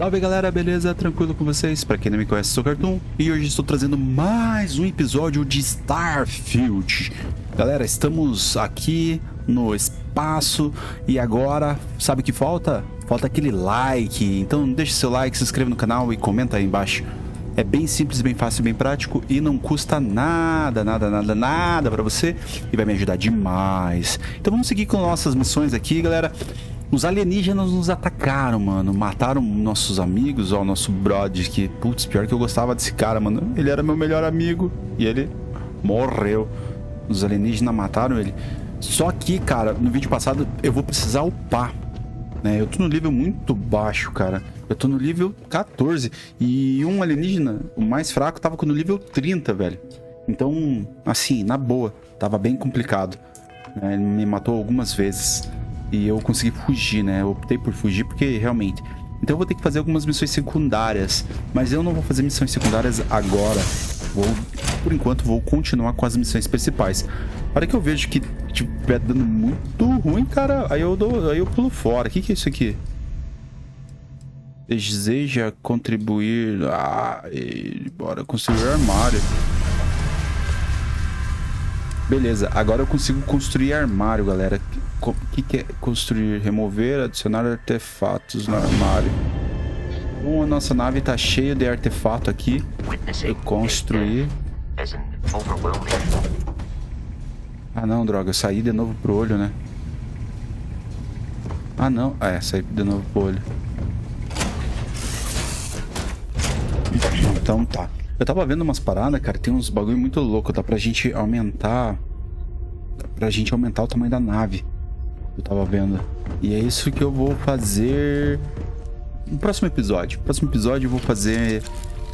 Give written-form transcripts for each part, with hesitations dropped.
Salve galera, beleza? Tranquilo com vocês? Pra quem não me conhece, sou o Cartoon e hoje estou trazendo mais um episódio de Starfield. Galera, estamos aqui no espaço e agora, sabe o que falta? Falta aquele like, então deixa seu like, se inscreva no canal e comenta aí embaixo. É bem simples, bem fácil, bem prático e não custa nada pra você e vai me ajudar demais. Então vamos seguir com nossas missões aqui, galera. Os alienígenas nos atacaram, mano. Mataram nossos amigos, ó, o nosso brother, que, putz, pior que eu gostava desse cara, mano. Ele era meu melhor amigo e ele morreu. Os alienígenas mataram ele. Só que, cara, no vídeo passado eu vou precisar upar, né? Eu tô no nível muito baixo, cara. Eu tô no nível 14 e um alienígena, o mais fraco, tava no nível 30, velho. Então, assim, na boa, tava bem complicado, né? Ele me matou algumas vezes. E eu consegui fugir, né? Eu optei por fugir porque realmente... Então eu vou ter que fazer algumas missões secundárias. Mas eu não vou fazer missões secundárias agora. Por enquanto, vou continuar com as missões principais. A hora que eu vejo que estiver dando muito ruim, cara, aí eu pulo fora. O que é isso aqui? Deseja contribuir... bora construir armário. Beleza, agora eu consigo construir armário, galera. O que é construir? Remover, adicionar artefatos no armário. Bom, a nossa nave tá cheia de artefato aqui. Eu construir. Ah não, droga, eu saí de novo pro olho, né? Ah não, saí de novo pro olho. Então tá. Eu tava vendo umas paradas, cara, tem uns bagulho muito louco, dá pra gente aumentar... o tamanho da nave. Eu tava vendo. E é isso que eu vou fazer no próximo episódio. No próximo episódio eu vou fazer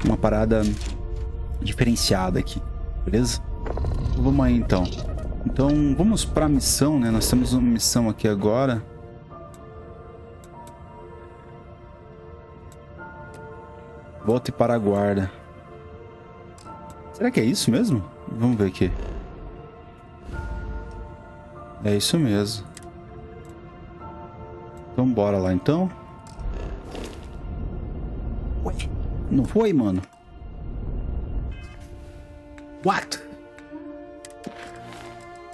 uma parada diferenciada aqui, beleza? Então, vamos aí então. Então vamos pra missão, né? Nós temos uma missão aqui agora. Volte para a guarda. Será que é isso mesmo? Vamos ver aqui. É isso mesmo. Então bora lá então. Ué, não foi, mano? What?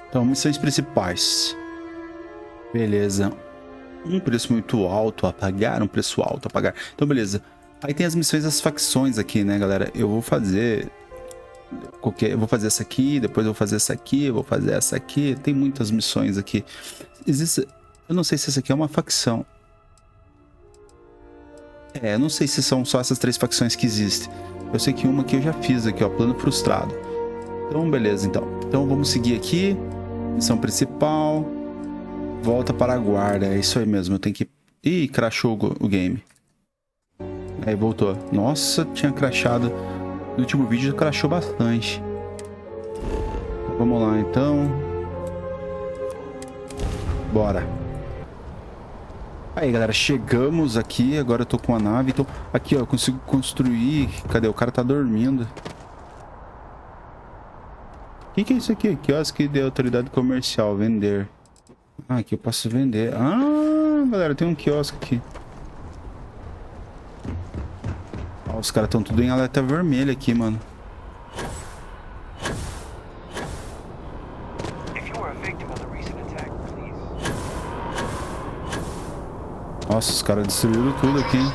Então, missões principais. Beleza. Um preço muito alto a pagar, um preço alto a pagar. Então, beleza. Aí tem as missões das facções aqui, né, galera? Eu vou fazer... Eu vou fazer essa aqui, depois eu vou fazer essa aqui, eu vou fazer essa aqui. Tem muitas missões aqui. Existe... Eu não sei se essa aqui é uma facção. Eu não sei se são só essas 3 facções que existem. Eu sei que uma aqui eu já fiz aqui, ó, plano frustrado. Então, beleza, então. Então vamos seguir aqui. Missão principal. Volta para a guarda. É isso aí mesmo, eu tenho que... Ih, crashou o game. Aí voltou. Nossa, tinha crashado. No último vídeo já crashou bastante. Vamos lá, então. Bora. Aí, galera, chegamos aqui. Agora eu tô com a nave. Então, aqui, ó, eu consigo construir. Cadê? O cara tá dormindo. O que é isso aqui? Quiosque de autoridade comercial. Vender. Ah, aqui eu posso vender. Ah, galera, tem um quiosque aqui. Ó, os caras estão tudo em alerta vermelha aqui, mano. Nossa, os caras destruíram tudo aqui, hein?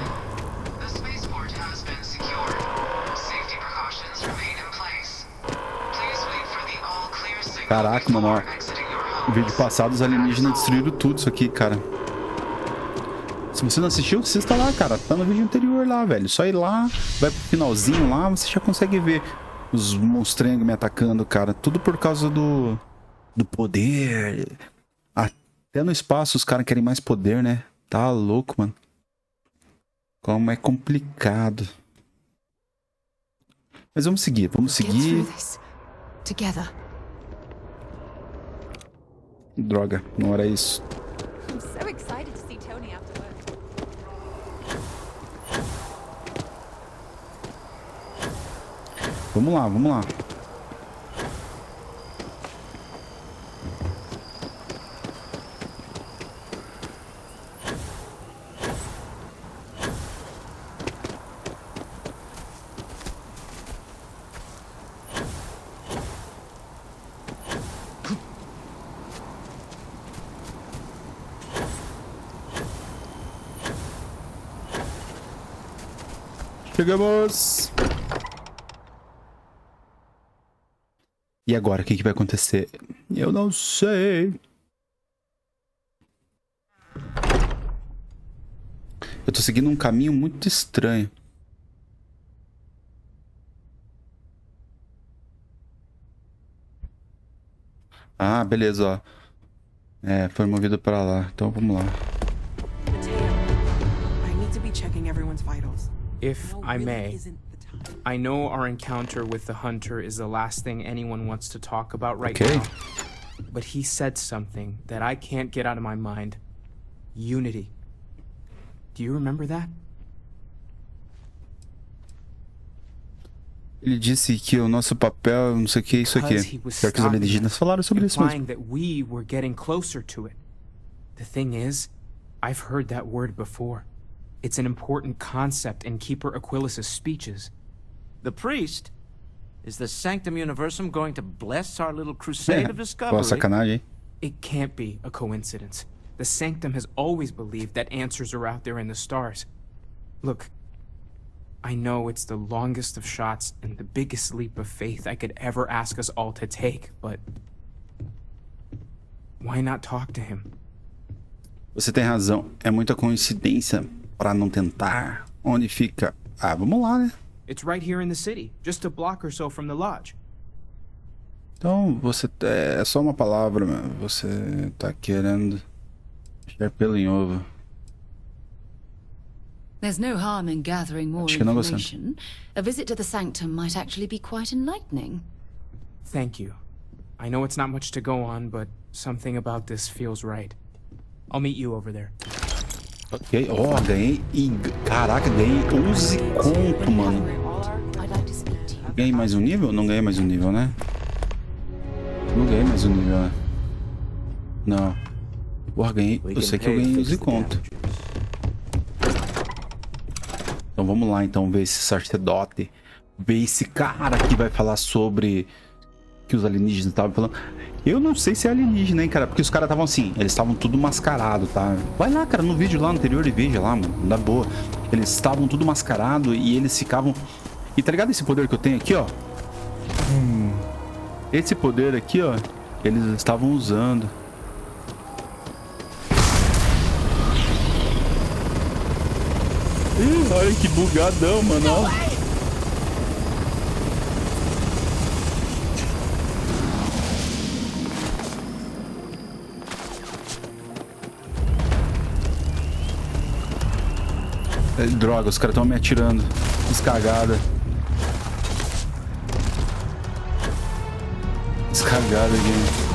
Caraca, mano, ó. No vídeo passado os alienígenas destruíram tudo isso aqui, cara. Se você não assistiu, assista lá, cara. Tá no vídeo anterior lá, velho. Só ir lá, vai pro finalzinho lá, você já consegue ver os monstrengos me atacando, cara. Tudo por causa do poder. Até no espaço os caras querem mais poder, né? Tá louco, mano. Como é complicado. Mas vamos seguir, vamos seguir. Droga, não era isso. Vamos lá, vamos lá. Chegamos! E agora, o que vai acontecer? Eu não sei. Eu tô seguindo um caminho muito estranho. Ah, beleza, ó. É, foi movido pra lá. Então vamos lá. If I may, I know our encounter with the hunter is the last thing anyone wants to talk about right now. But he said something that I can't get out of my mind. Unity. Do you remember that? Ele disse que o nosso papel, não sei o que é isso aqui. Pior que os alienígenas falaram sobre isso mesmo. That we were getting closer to it. The thing is, I've heard that word before. It's an important concept in Keeper Aquilas's speeches. The priest? Is the Sanctum Universum going to bless our little crusade of discovery? Pô, sacanagem, hein? It can't be a coincidence. The Sanctum has always believed that answers are out there in the stars. Look, I know it's the longest of shots and the biggest leap of faith I could ever ask us all to take, but why not talk to him? Você tem razão. É muita coincidência para não tentar. Onde fica? Ah, vamos lá, né? It's right here in the city, just a block or so from the lodge. Então, você é só uma palavra, mano. Você tá querendo tirar pelo em ovo. There's no harm in gathering more information. A visit to the sanctum might actually be quite enlightening. Thank you. I know it's not much to go on, but something about this feels right. I'll meet you over there. Ok, ó, ganhei. Caraca, ganhei 11 conto, mano. Ganhei mais um nível? Não ganhei mais um nível, né? Não ganhei mais um nível, né? Não. Porra, ganhei. Eu sei que eu ganhei 11 conto. Então vamos lá, então, ver esse sacerdote. Ver esse cara que vai falar sobre que os alienígenas estavam falando. Eu não sei se é alienígena, hein, cara. Porque os caras estavam assim, eles estavam tudo mascarado, tá? Vai lá, cara, no vídeo lá anterior e veja lá, mano. Da boa. Eles estavam tudo mascarado e eles ficavam... E tá ligado esse poder que eu tenho aqui, ó? Esse poder aqui, ó, eles estavam usando. Ih, olha que bugadão, mano, ó. Droga, os caras estão me atirando. Descagada. Descagada aqui.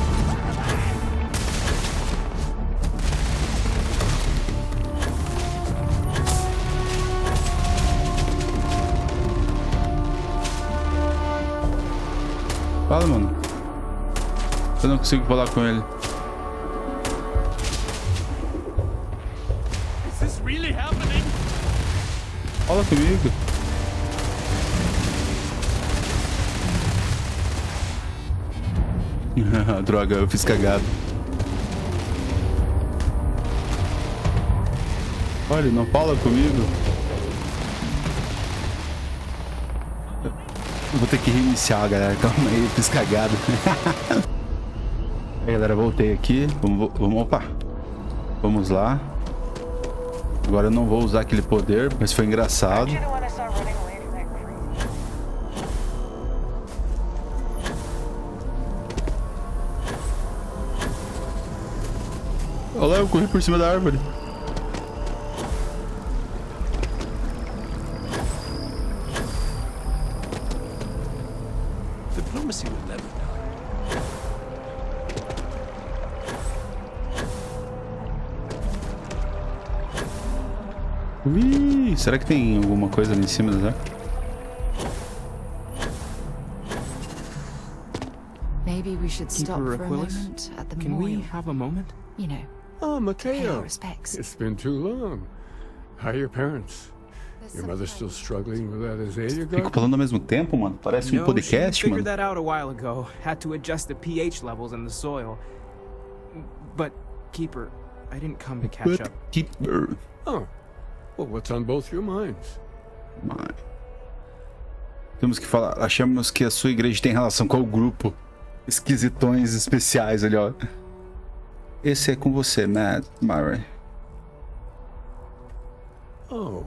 Fala, mano. Eu não consigo falar com ele. Fala comigo. Droga, eu fiz cagada. Olha, não fala comigo. Eu vou ter que reiniciar, galera. Calma aí, eu fiz cagada. Aí, galera, voltei aqui. Opa. Vamos lá. Agora eu não vou usar aquele poder, mas foi engraçado. Olha lá, eu corri por cima da árvore. Diplomacy would never die. Ui, será que tem alguma coisa ali em cima da árvore? Maybe we should stop Keeper for a Aquilas, moment at the can we memorial. have a moment? You know, Oh, pay our Mateo. respects. It's been too long. How are your parents? Your mother still struggling with that azalea Fico garden? falando ao mesmo tempo, mano. Parece um No, podcast, she mano. figured that out a while ago. Had to adjust the pH levels in the soil. But, Keeper, I didn't come to catch up. Keeper. Oh, well, what's on both your minds? Temos que falar. Achamos que a sua igreja tem relação com o grupo. Esquisitões especiais ali, ó. Esse é com você, Matt Murray. Oh,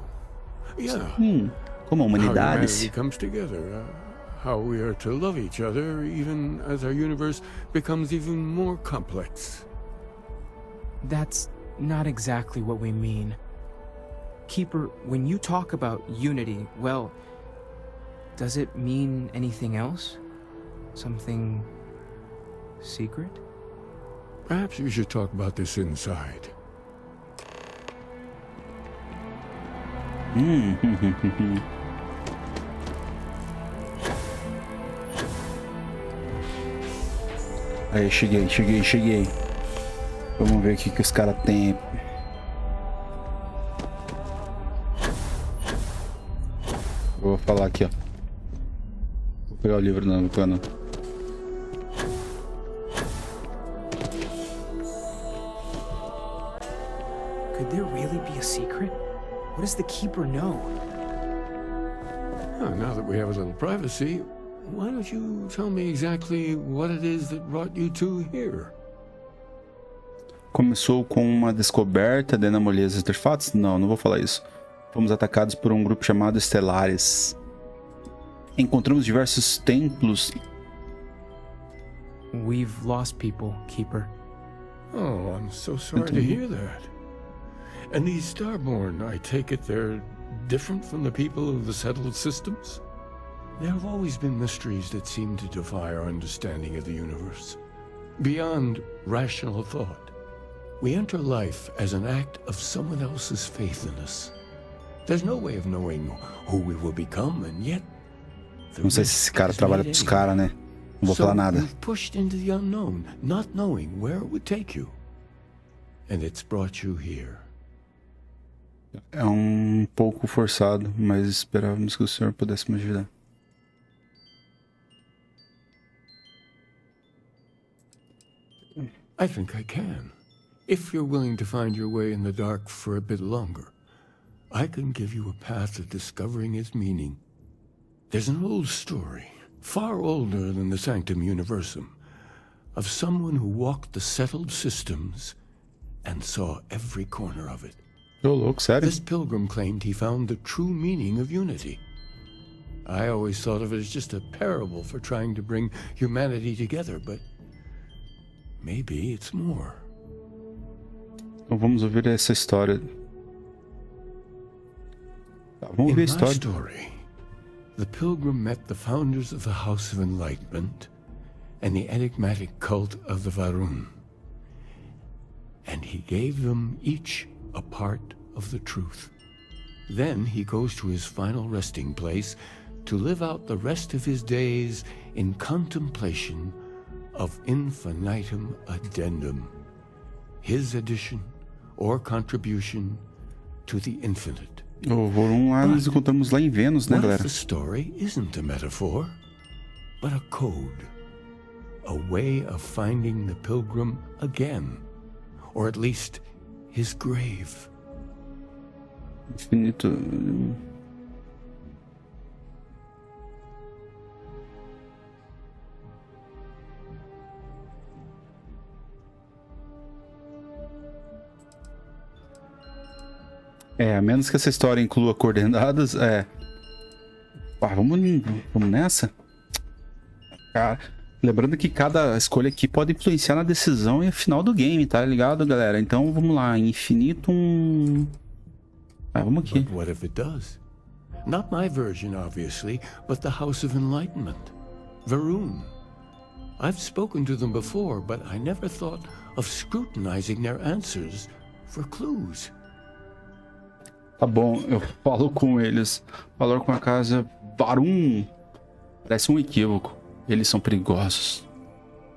yeah. Como humanidades. How humanity comes together. How we are to love each other, even as our universe becomes even more complex. That's not exactly what we mean. Keeper, when you talk about unity, well, does it mean anything else? Something secret? Perhaps we should talk about this inside. Aí, cheguei. Vamos ver o que os caras têm. Vou falar aqui, ó. Vou pegar o livro no plano. Could there really be a secret? What does the Keeper know? Oh, now that we have a little privacy, why don't you tell me exactly what it is that brought you two here? Começou com uma descoberta de anomalia dos artefatos? Não vou falar isso. Fomos atacados por um grupo chamado Estelares. Encontramos diversos templos. We've lost people, Keeper. Oh, I'm so sorry to hear that. And these Starborn, I take it they're different from the people of the settled systems? There have always been mysteries that seem to defy our understanding of the universe. Beyond rational thought, we enter life as an act of someone else's faith in us. There's no way of knowing who we will become, and yet... Não sei se esse cara trabalha pros caras, né? Não vou falar nada. You've pushed into the unknown, not knowing where it would take you. And it's brought you here. É um pouco forçado, mas esperávamos que o senhor pudesse me ajudar. I think I can. If you're willing to find your way in the dark for a bit longer, I can give you a path of discovering its meaning. There's an old story, far older than the Sanctum Universum, of someone who walked the settled systems and saw every corner of it. Ô, louco, sério? This pilgrim claimed he found the true meaning of unity. I always thought of it as just a parable for trying to bring humanity together, but maybe it's more. Então vamos ouvir essa história. Vamos ouvir a história. In my story, the pilgrim met the founders of the House of Enlightenment and the enigmatic cult of the Varun. And he gave them each a part of the truth. Then he goes to his final resting place to live out the rest of his days in contemplation of infinitum addendum, his addition or contribution to the infinite. O volume lá nós encontramos lá em Vênus, né, What if galera? the story isn't a metaphor, but a code, a way of finding the pilgrim again, or at least his grave. Infinito. A menos que essa história inclua coordenadas, vamos nessa? Cara, lembrando que cada escolha aqui pode influenciar na decisão e a final do game, tá ligado, galera? Então vamos lá, infinitum. Vamos aqui. But what if it does? Not my version, obviously, but the House of Enlightenment, Varun. I've spoken to them before, but I never thought of scrutinizing their answers for clues. Tá bom, eu falo com eles. Falar com a casa Varun. Parece um equívoco. Eles são perigosos.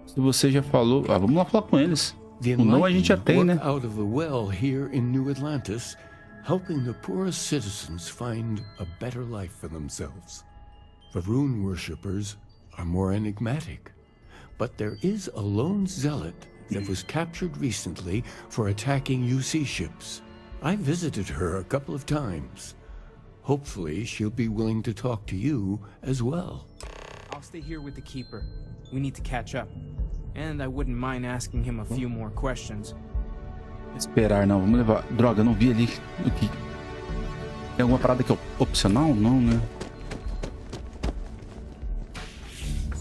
Se você já falou... vamos lá falar com eles. O não a gente já tem, né? Out of the well here in New Atlantis, helping the poorest citizens find a better life for themselves. Varun worshippers are more enigmatic, but there is a lone zealot that was captured recently for attacking UC ships. I visited her a couple of times, Hopefully, she'll be willing to talk to you as well. I'll stay here with the keeper. We need to catch up. And I wouldn't mind asking him a few more questions. Esperar, não. Vamos levar... Droga, eu não vi ali o que... Tem alguma parada que é opcional? Não, né?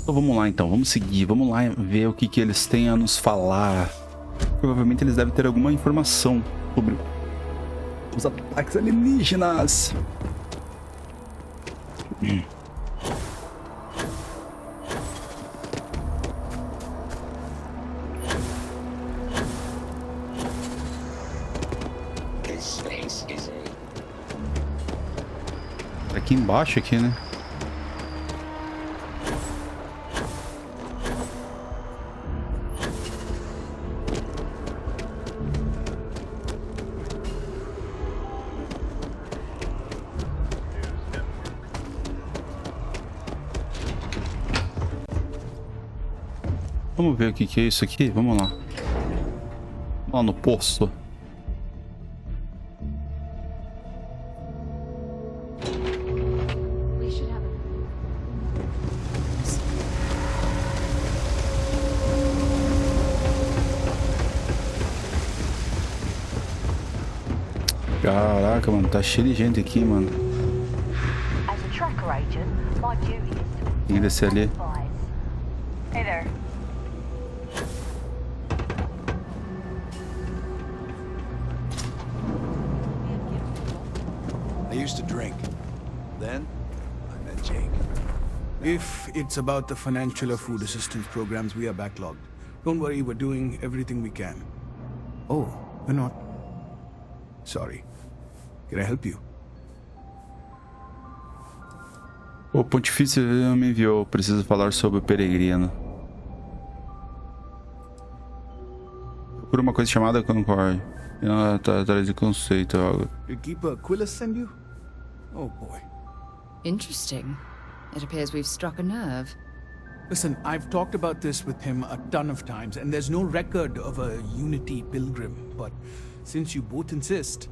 Então vamos lá, então. Vamos seguir. Vamos lá ver o que eles têm a nos falar. Provavelmente eles devem ter alguma informação sobre os ataques alienígenas. Aqui embaixo, aqui, né? Vamos ver o que é isso aqui? Vamos lá. Lá no posto. Caraca, mano, tá cheio de gente aqui, mano. Tem que descer ali. I used to drink. Then, I met Jake. If it's about the financial or food assistance programs, we are backlogged. Don't worry, we're doing everything we can. Oh, we're not. Sorry. Can I help you? O pontifício me enviou. Preciso falar sobre o peregrino. Por uma coisa chamada Concord. Tá atrás de conceito. Did Keeper Quillis send you? Oh boy. Interesting. It appears we've struck a nerve. Listen, I've talked about this with him a ton of times, and there's no record of a Unity pilgrim. But since you both insist,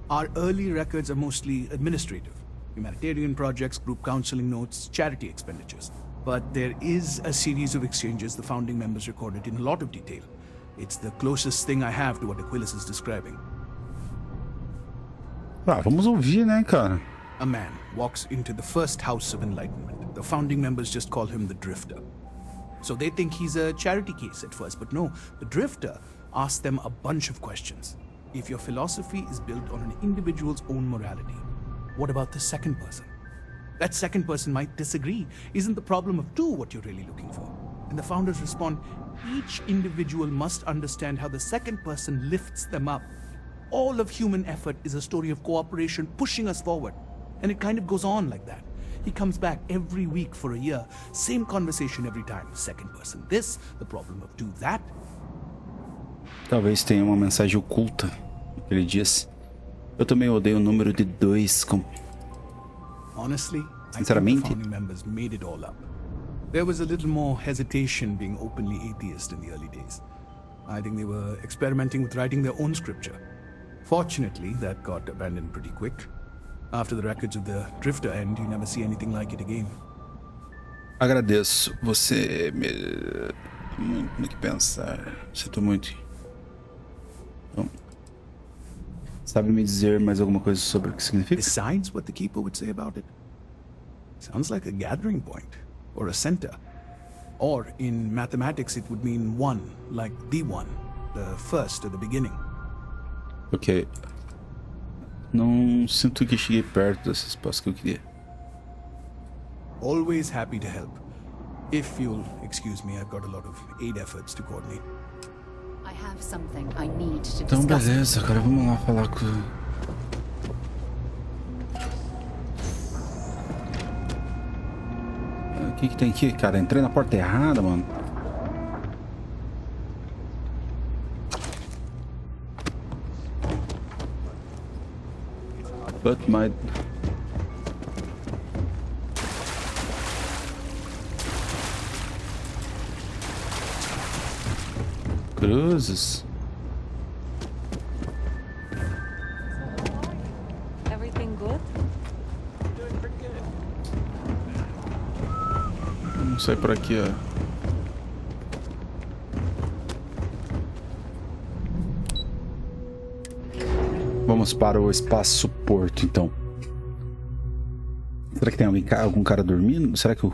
our early records are mostly administrative. Humanitarian projects, group counseling notes, charity expenditures. But there is a series of exchanges the founding members recorded in a lot of detail. It's the closest thing I have to what Aquilus is describing. Ah, vamos ouvir, né, cara? A man walks into the first House of Enlightenment. The founding members just call him the Drifter. So they think he's a charity case at first, but no, the Drifter asks them a bunch of questions. If your philosophy is built on an individual's own morality, what about the second person? That second person might disagree. Isn't the problem of two what you're really looking for? And the founders respond, each individual must understand how the second person lifts them up. All of human effort is a story of cooperation pushing us forward. And it kind of goes on like that. He comes back every week for a year. Same conversation every time. Second person this, the problem of two that. Talvez tenha uma mensagem oculta no que ele diz. Eu também odeio o número de 2 com... Honestly, Sinceramente, I think the founding members made it all up. There was a little more hesitation being openly atheist in the early days. I think they were experimenting with writing their own scripture. Fortunately, that got abandoned pretty quick. After the records of the Drifter end, you never see anything like it again. Agradeço. Você me... Muito que pensar. Sinto muito. Então, sabe me dizer mais alguma coisa sobre o que significa? Besides what the Keeper would say about it? Sounds like a gathering point. Or a center. Or, in mathematics, it would mean one, like the one. The first, or the beginning. Ok. Não sinto que cheguei perto desse espaço que eu queria. Always happy to help. If you'll excuse me, I've got a lot of aid efforts to coordinate. I have something I need to Então discuss. beleza, cara, vamos lá falar com... O que tem aqui, cara? Entrei na porta errada, mano. But my... Cruzes. Everything good? sair por aqui, ó. Vamos para o espaço porto, então. Será que tem algum cara dormindo? Será que o...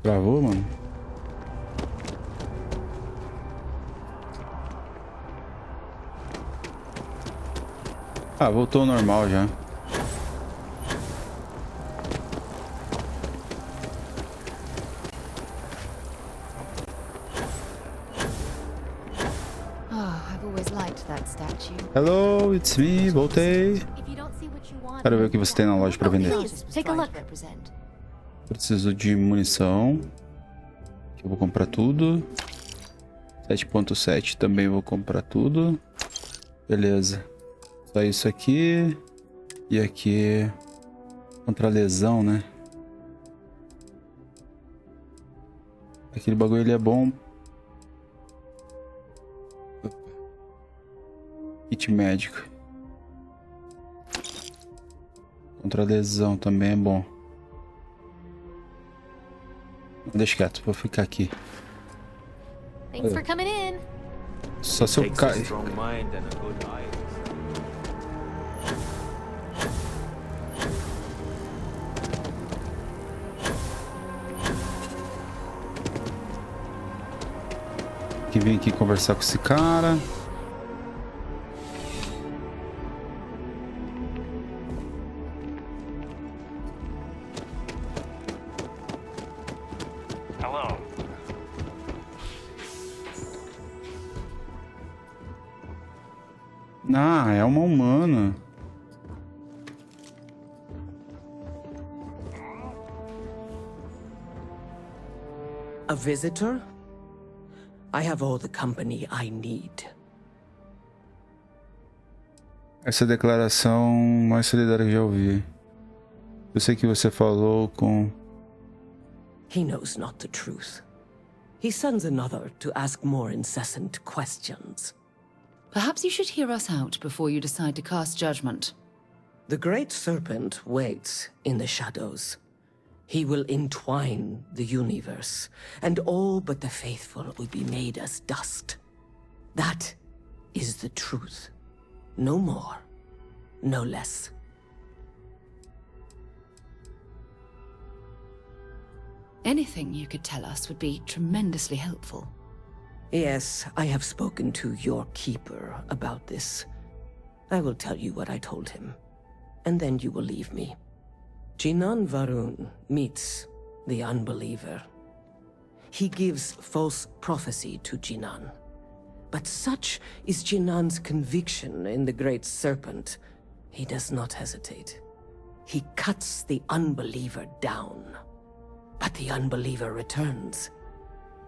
Travou, mano? Ah, voltou ao normal já. Hello, it's me, voltei. Quero ver o que você tem na loja para vender. Preciso de munição. Eu vou comprar tudo. 7.7 também vou comprar tudo. Beleza. Só isso aqui. E aqui. Contra a lesão, né? Aquele bagulho ele é bom. Kit médico. Contra a lesão também é bom. Deixa quieto, vou ficar aqui. Thanks for coming in. Só se eu cair. Que vim aqui conversar com esse cara. Ah, é uma humana. A visitor? I have all the company I need. Essa é a declaração mais solidária que já ouvi. Eu sei que você falou com... He knows not the truth. He sends another to ask more incessant questions. Perhaps you should hear us out before you decide to cast judgment. The great serpent waits in the shadows. He will entwine the universe, and all but the faithful will be made as dust. That is the truth. No more, no less. Anything you could tell us would be tremendously helpful. Yes, I have spoken to your keeper about this. I will tell you what I told him, and then you will leave me. Jinan Varun meets the unbeliever. He gives false prophecy to Jinan. But such is Jinan's conviction in the Great Serpent, he does not hesitate. He cuts the unbeliever down. But the unbeliever returns.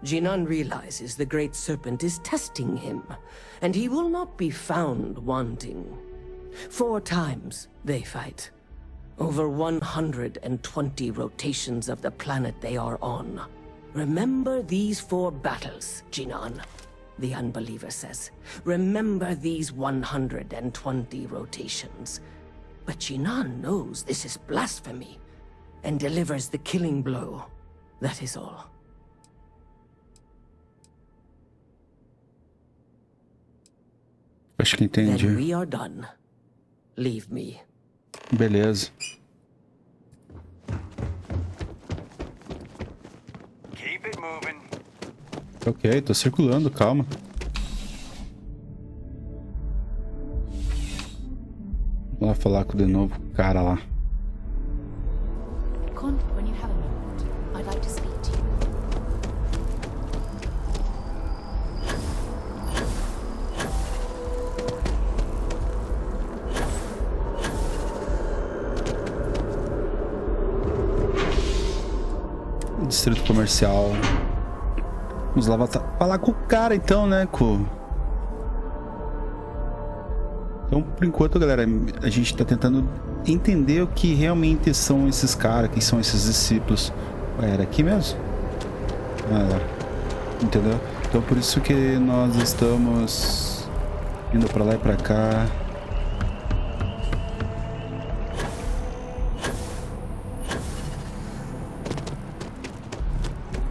Jinan realizes the Great Serpent is testing him, and he will not be found wanting. 4 times they fight. Over 120 rotations of the planet they are on. Remember these 4 battles, Jinan, the unbeliever says. Remember these 120 rotations. But Jinan knows this is blasphemy, and delivers the killing blow. That is all. Acho que entendi. Then we are done. Leave me. Beleza. Keep it moving. Ok, tô circulando, calma. Vou lá falar com de novo o cara lá. When you have a moment, I'd like to speak to you. Distrito comercial. Vamos lá falar com o cara então, né? Então, por enquanto, galera, a gente tá tentando entender o que realmente são esses caras, quem são esses discípulos. Ué, era aqui mesmo? Ah, entendeu? Então, por isso que nós estamos indo pra lá e pra cá.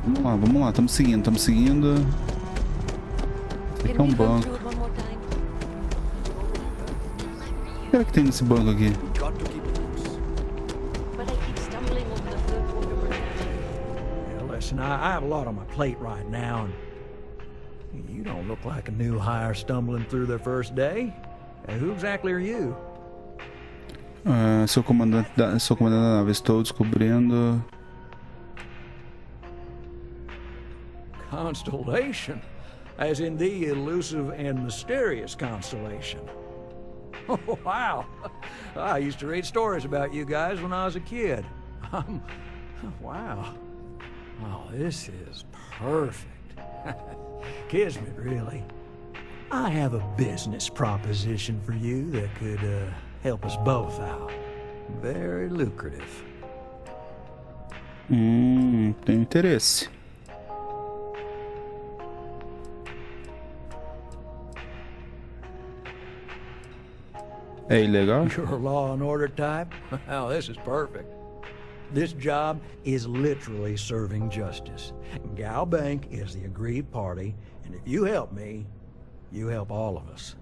Vamos lá, estamos seguindo, Aqui é um banco. O que é que tem nesse banco aqui? Listen, I have a lot on my plate right now, and you don't look like a new hire stumbling through their first day. Who exactly are you? Sou comandante da nave. Estou descobrindo. Constellation, as in the elusive and mysterious constellation. Oh, wow. I used to read stories about you guys when I was a kid. Wow. Oh, this is perfect. Kismet, really. I have a business proposition for you that could help us both out. Very lucrative. Tenho interesse. É ilegal? You're a law and order type? Well, this is perfect. This job is literally serving justice. Gal Bank is the aggrieved party, and if you help me, you help all of us.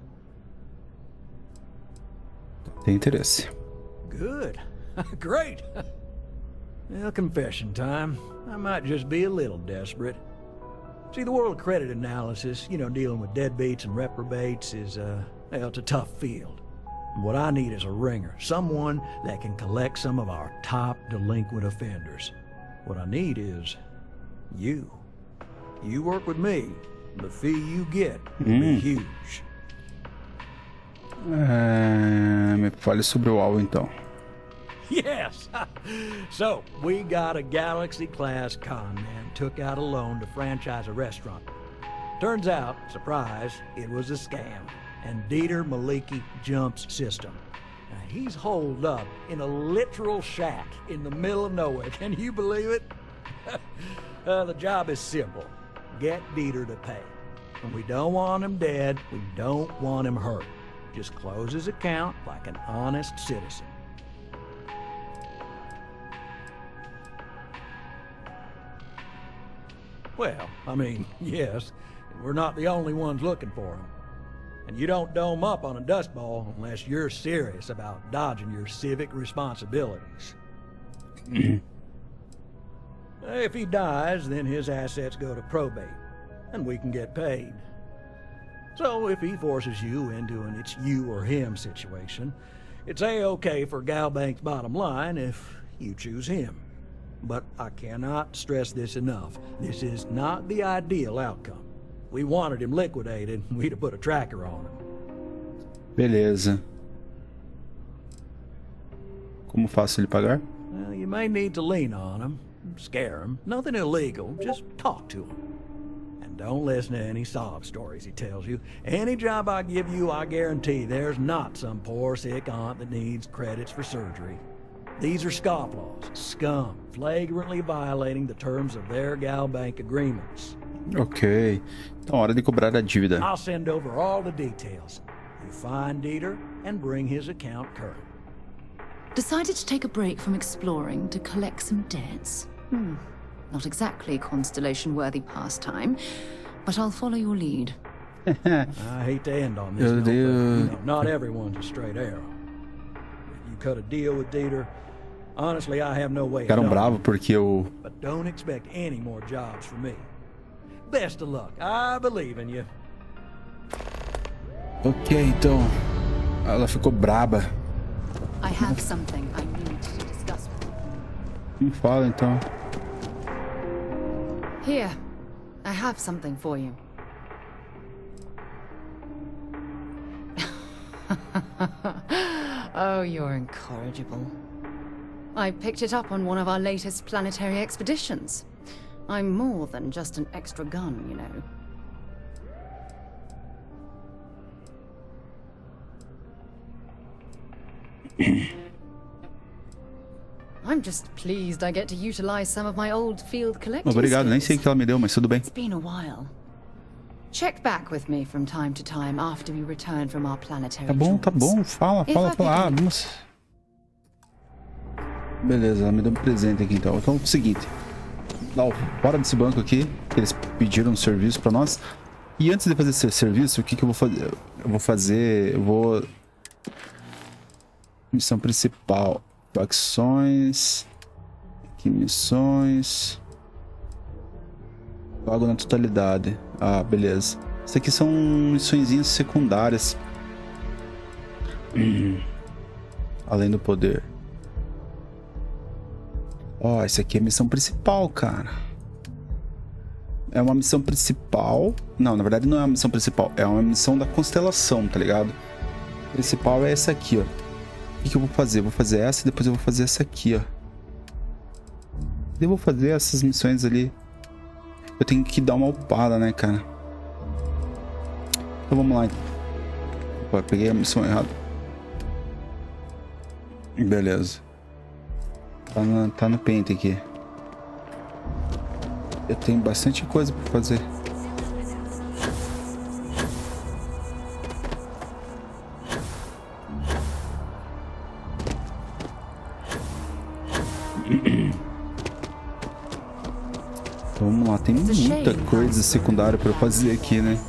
Tem interesse. Good. Great. Well, confession time. I might just be a little desperate. See, the world of credit analysis, dealing with deadbeats and reprobates is, it's a tough field. What I need is a ringer, someone that can collect some of our top delinquent offenders. What I need is you. You work with me, the fee you get will be huge. Me fale sobre o alvo, então. Yes! So, we got a Galaxy-class con man took out a loan to franchise a restaurant. Turns out, surprise, it was a scam. And Dieter Maliki jumps system. Now, he's holed up in a literal shack in the middle of nowhere. Can you believe it? The job is simple. Get Dieter to pay. And we don't want him dead. We don't want him hurt. Just close his account like an honest citizen. Well, I mean, yes, we're not the only ones looking for him. And you don't dome up on a dust ball unless you're serious about dodging your civic responsibilities. If he dies, then his assets go to probate, and we can get paid. So if he forces you into an it's you or him situation, it's A-okay for Galbank's bottom line if you choose him. But I cannot stress this enough. This is not the ideal outcome. We wanted him liquidated, we'd have put a tracker on him. Beleza. Como faço ele pagar? Well, you may need to lean on him, scare him. Nothing illegal, just talk to him. And don't listen to any sob stories he tells you. Any job I give you, I guarantee there's not some poor sick aunt that needs credits for surgery. These are scofflaws, scum, flagrantly violating the terms of their Galbank agreements. Ok. Então, hora de cobrar a dívida. I'll send over all the details. You find Dieter and bring his account current. Decided to take a break from exploring to collect some debts? Not exactly constellation-worthy pastime, but I'll follow your lead. I hate to end on this note, but, not everyone's a straight arrow. If you cut a deal with Dieter, honestly, I have no way of knowing. Bravo porque eu... But don't expect any more jobs from me. Best of luck. I believe in you. Ok, então. Ela ficou braba. I have something I need to discuss with you. Me fala, então. Here, I have something for you. Oh, you're incorrigible. I picked it up on one of our latest planetary expeditions. I'm more than just an extra gun, you know. I'm just pleased I get to utilize some of my old field collecting Obrigado, nem sei o que ela me deu, mas tudo bem. It's been a while. Check back with me from time to time after we return from our planetary Tá bom, fala. Ah, vamos. Beleza, ela me deu um presente aqui então. Então é o seguinte. Não, fora desse banco aqui, que eles pediram um serviço pra nós. E antes de fazer esse serviço, o que que eu vou fazer? Eu vou... Missão principal. Facções. Aqui, missões. Pago na totalidade. Ah, beleza. Isso aqui são missõezinhas secundárias. Além do poder. Ó, esse aqui é a missão principal, cara. É uma missão principal. Não, na verdade não é uma missão principal. É uma missão da constelação, tá ligado? A principal é essa aqui, ó. O que que eu vou fazer? Eu vou fazer essa e depois eu vou fazer essa aqui, ó. Eu vou fazer essas missões ali. Eu tenho que dar uma upada, né, cara? Então vamos lá. Opa, peguei a missão errada. Beleza. Tá no pente aqui. Eu tenho bastante coisa pra fazer. Vamos lá, tem muita coisa secundária pra eu fazer aqui, né?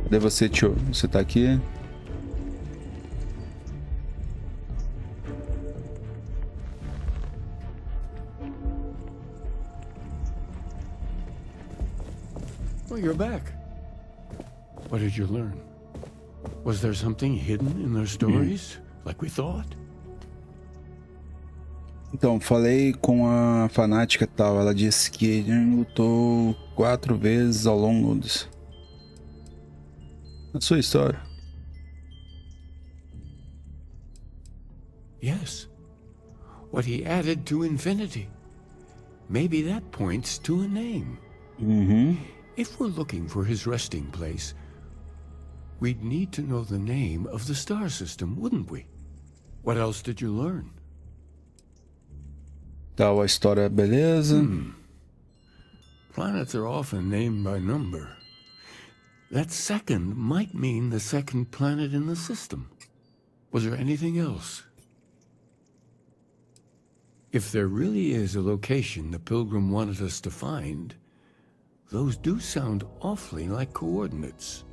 Cadê você, tio? Você tá aqui? Oh, you're back. What did you learn? Was there something hidden in their stories, like we thought? Então, falei com a fanática tal. Ela disse que ele lutou 4 vezes ao longo da sua história. Yes. What he added to infinity. Maybe that points to a name. If we're looking for his resting place, we'd need to know the name of the star system, wouldn't we? What else did you learn? Tal a história, beleza. Planets are often named by number. That second might mean the second planet in the system. Was there anything else? If there really is a location the Pilgrim wanted us to find, those do sound awfully like coordinates.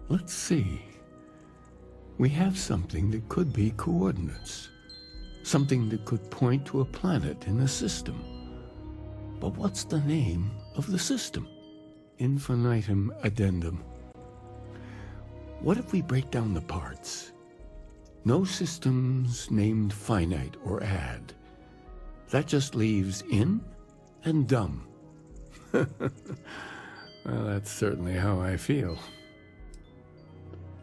Let's see. We have something that could be coordinates. Something that could point to a planet in the system. But what's the name of the system? Infinitum addendum. What if we break down the parts? No systems named finite or add. That just leaves in and dumb. Well, that's certainly how I feel.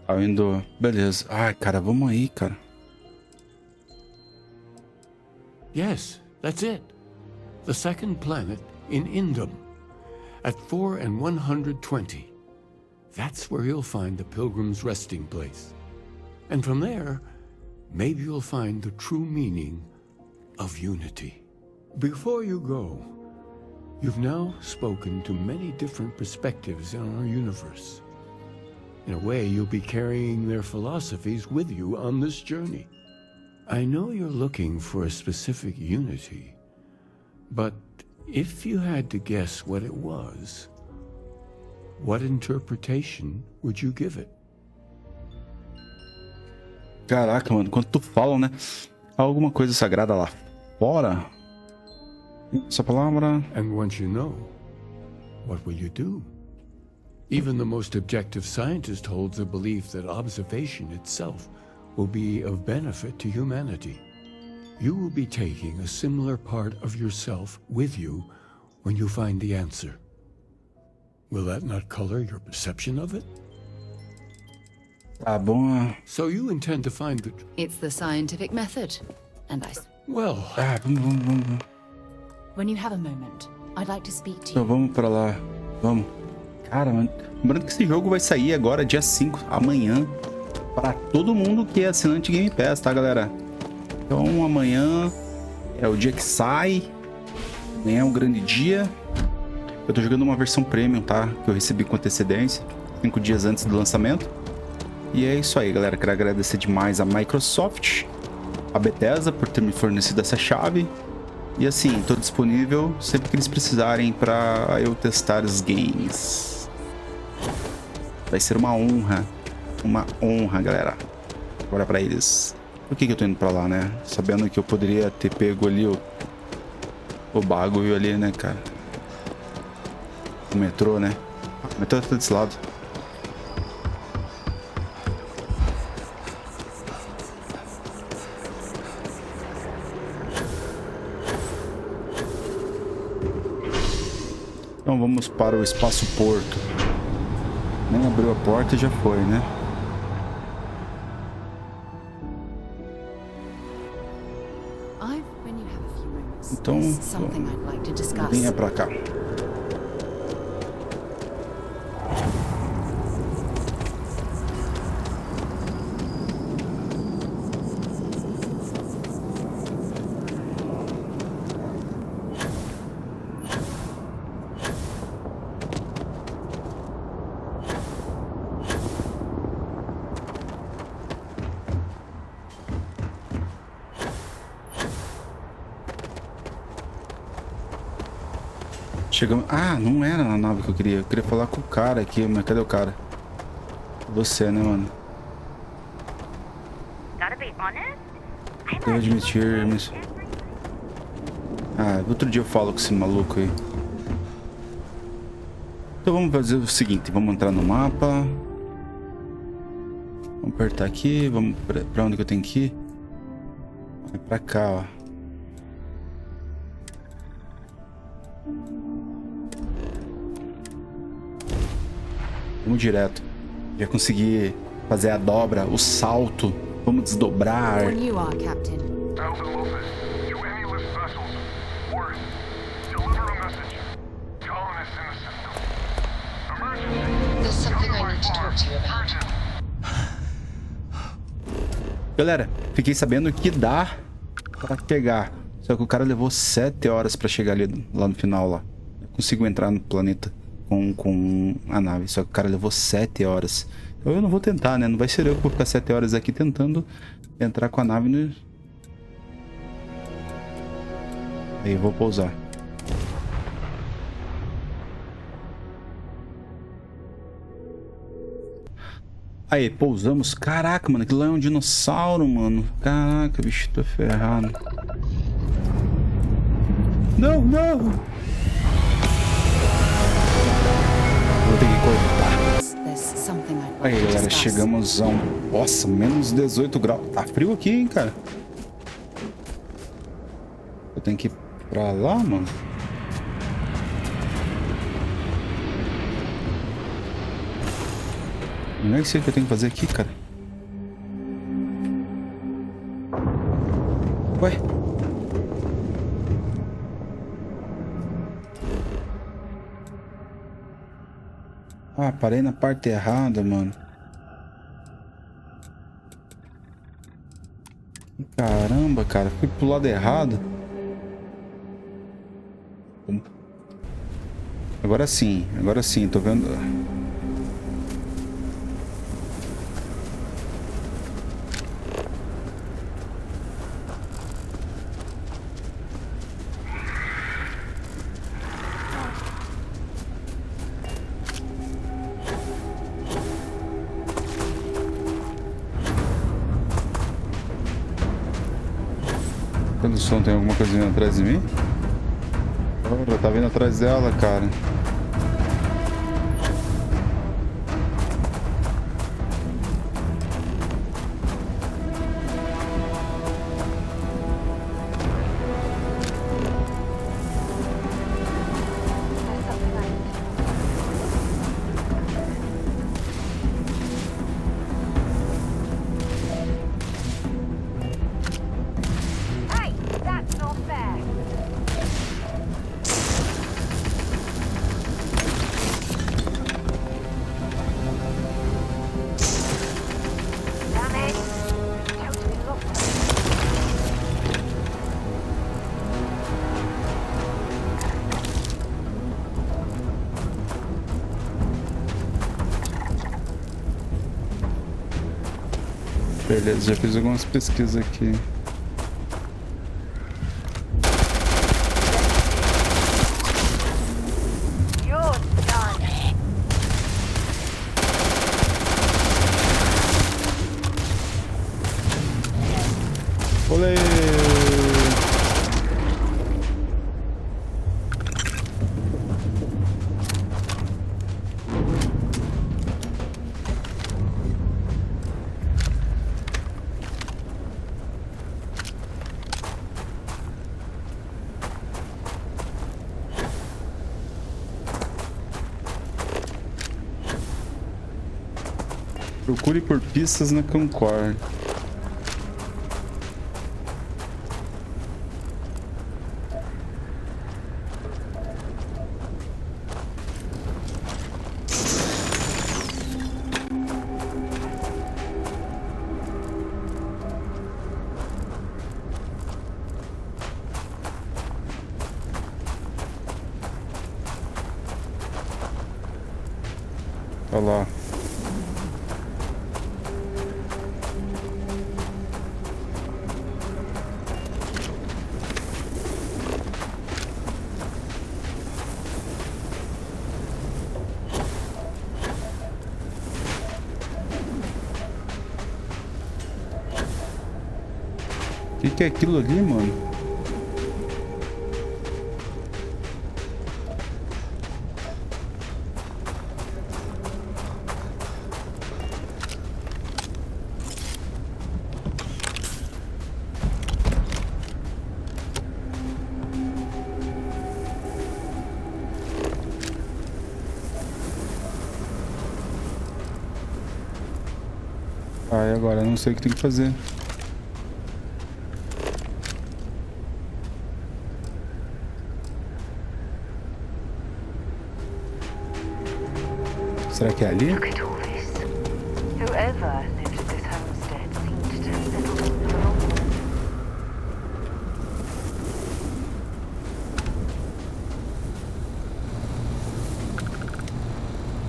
Tá indo... Beleza. Ai, cara, vamos aí, cara. Yes, that's it. The second planet in Indum. At 4 and 120. That's where you'll find the Pilgrim's resting place. And from there, maybe you'll find the true meaning of unity. Before you go, you've now spoken to many different perspectives in our universe. In a way, you'll be carrying their philosophies with you on this journey. I know you're looking for a specific unity, but if you had to guess what it was, what interpretation would you give it? Caraca, mano, quando tu fala, né? Há alguma coisa sagrada lá fora? Essa palavra... And once you know, what will you do? Even the most objective scientist holds the belief that observation itself will be of benefit to humanity. You will be taking a similar part of yourself with you when you find the answer. Will that not color your perception of it? Tá bom. So you intend to find the... It's the scientific method. And I... Well... vamos. When you have a moment, I'd like to speak to you. Então vamos pra lá. Vamos. Cara, mano. Lembrando que esse jogo vai sair agora, dia 5, amanhã. Pra todo mundo que é assinante Game Pass, tá, galera? Então amanhã é o dia que sai. Amanhã é um grande dia. Eu tô jogando uma versão premium, tá? Que eu recebi com antecedência, 5 dias antes do lançamento. E é isso aí, galera. Quero agradecer demais a Microsoft, a Bethesda por ter me fornecido essa chave. E assim, tô disponível sempre que eles precisarem para eu testar os games. Vai ser uma honra, galera. Bora pra eles. Por que eu tô indo pra lá, né? Sabendo que eu poderia ter pego ali o bagulho ali, né, cara? O metrô, né? O metrô tá desse lado. Então vamos para o espaço porto. Nem abriu a porta e já foi, né? Então, venha pra cá. Chegamos... Ah, não era na nave que eu queria. Eu queria falar com o cara aqui, mas cadê o cara? Você, né, mano? Devo admitir, mas... Ah, outro dia eu falo com esse maluco aí. Então vamos fazer o seguinte, vamos entrar no mapa. Vamos apertar aqui, vamos pra onde que eu tenho que ir? É pra cá, ó. Vamos direto. Já consegui fazer a dobra, o salto. Vamos desdobrar. Galera, fiquei sabendo que dá pra pegar. Só que o cara levou 7 horas pra chegar ali, lá no final lá. Eu consigo entrar no planeta com a nave, só que o cara levou 7 horas. Então eu não vou tentar, né? Não vai ser eu que vou ficar 7 horas aqui tentando entrar com a nave no... Aí eu vou pousar. Aí, pousamos. Caraca, mano, aquilo lá é um dinossauro, mano. Caraca, bicho, tô ferrado. Não, não! Vou ter que cortar. Aí, galera, chegamos a um... Nossa, menos 18 graus. Tá frio aqui, hein, cara? Eu tenho que ir pra lá, mano. Eu nem sei o que eu tenho que fazer aqui, cara. Ué? Ah, parei na parte errada, mano. Caramba, cara. Fui pro lado errado. Agora sim, tô vendo... O som tem alguma coisinha atrás de mim? Oh, já tá vindo atrás dela, cara. Beleza, já fiz algumas pesquisas aqui. Procure por pistas na Concord. Olha lá. O que é aquilo ali, mano? Ah, e agora? Eu não sei o que tem que fazer. Será que é ali?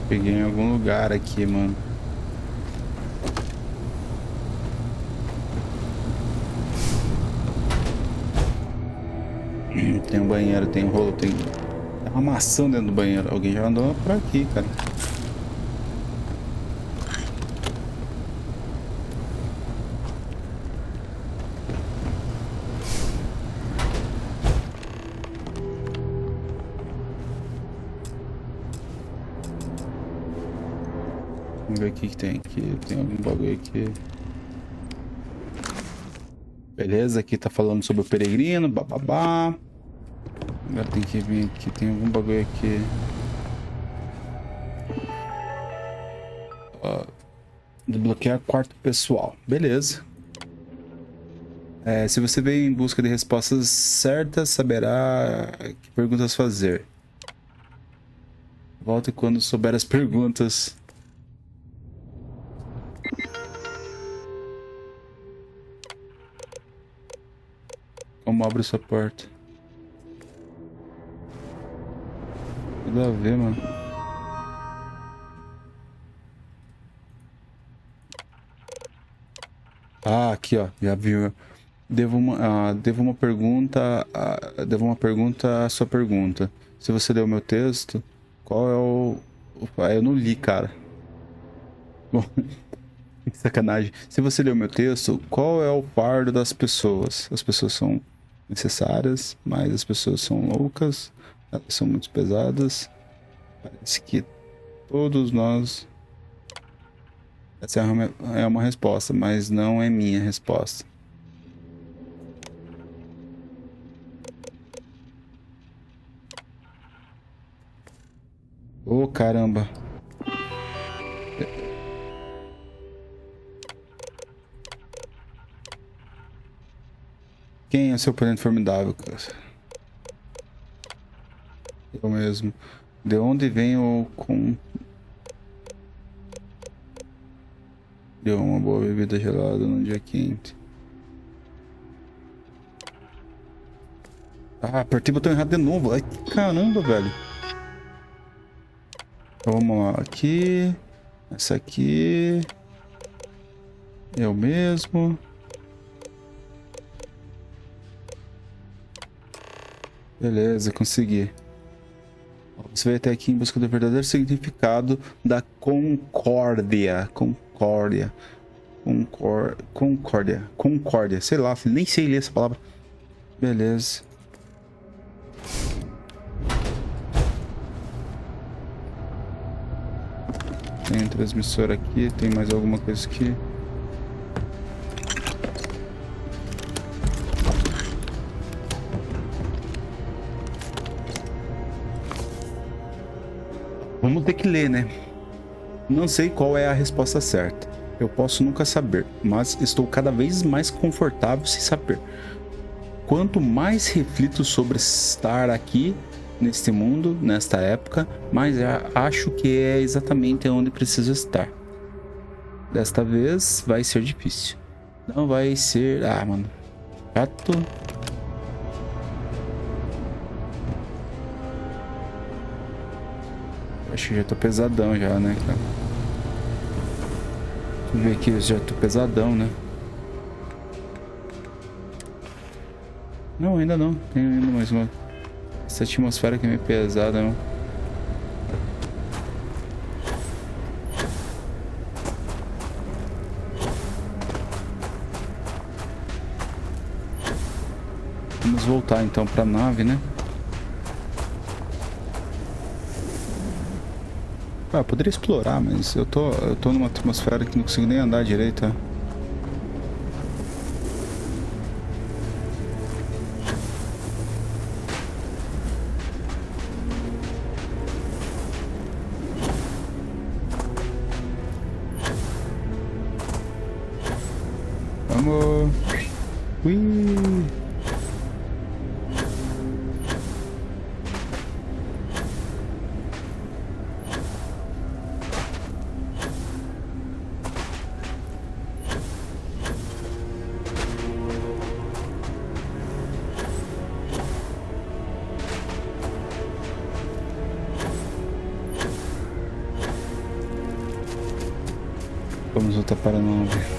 Peguei em algum lugar aqui, mano. Tem um banheiro, tem um rolo, tem uma maçã dentro do banheiro. Alguém já andou por aqui, cara. Vamos ver o que tem aqui. Tem algum bagulho aqui. Beleza, aqui tá falando sobre o peregrino, bababá. Agora tem que vir aqui, tem algum bagulho aqui. Desbloquear quarto pessoal. Beleza. Se você veio em busca de respostas certas, saberá que perguntas fazer. Volte quando souber as perguntas. Como abre sua porta? Nada a ver, mano. Ah, aqui, ó. Já viu. Devo uma pergunta à sua pergunta. Se você leu meu texto, qual é o... Opa, eu não li, cara. Bom, que sacanagem. Se você leu meu texto, qual é o fardo das pessoas? As pessoas são necessárias, mas as pessoas são loucas, elas são muito pesadas. Parece que todos nós... Essa é uma resposta, mas não é minha resposta. Oh, caramba. Quem é seu oponente formidável, cara? Eu mesmo. De onde vem o com... Deu uma boa bebida gelada num dia quente. Ah, apertei o botão errado de novo. Ai, caramba, velho. Então vamos lá. Aqui. Essa aqui. Eu mesmo. Beleza, consegui. Você vai até aqui em busca do verdadeiro significado da concórdia. Concórdia. Sei lá, nem sei ler essa palavra. Beleza. Tem um transmissor aqui. Tem mais alguma coisa aqui? Vamos ter que ler, né? Não sei qual é a resposta certa. Eu posso nunca saber, mas estou cada vez mais confortável sem saber. Quanto mais reflito sobre estar aqui, neste mundo, nesta época, mais acho que é exatamente onde preciso estar. Desta vez vai ser difícil. Não vai ser... Ah, mano. Chato. Acho que já tô pesadão já, né, cara? Deixa eu ver aqui, eu já tô pesadão, né? Não, ainda não. Tem ainda mais uma. Essa atmosfera que é meio pesada, não. Vamos voltar então pra nave, né? Ah, poderia explorar, mas eu tô numa atmosfera que não consigo nem andar direito, tá? Vamos! Ui! Vamos voltar para a nave.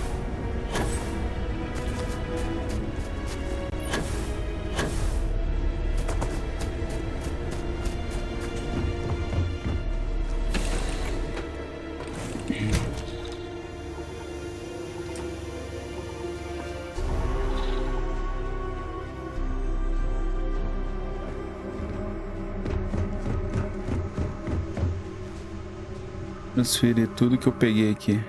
Transferir tudo que eu peguei aqui.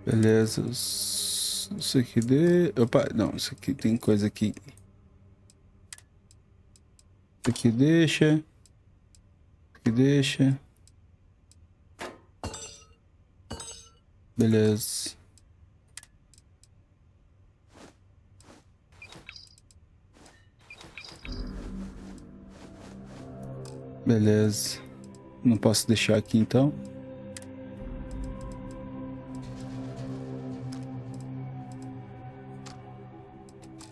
Beleza. Isso aqui de... Opa, não, isso aqui tem coisa aqui. Isso aqui deixa. Isso aqui deixa. Beleza. Beleza. Não posso deixar aqui então.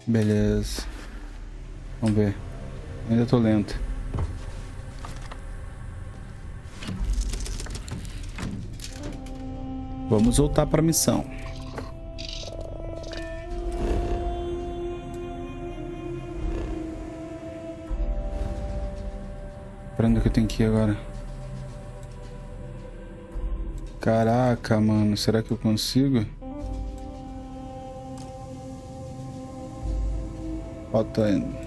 Beleza. Vamos ver. Ainda tô lento. Vamos voltar para a missão. Pra onde que eu tenho que ir agora? Caraca, mano. Será que eu consigo? Falta ainda.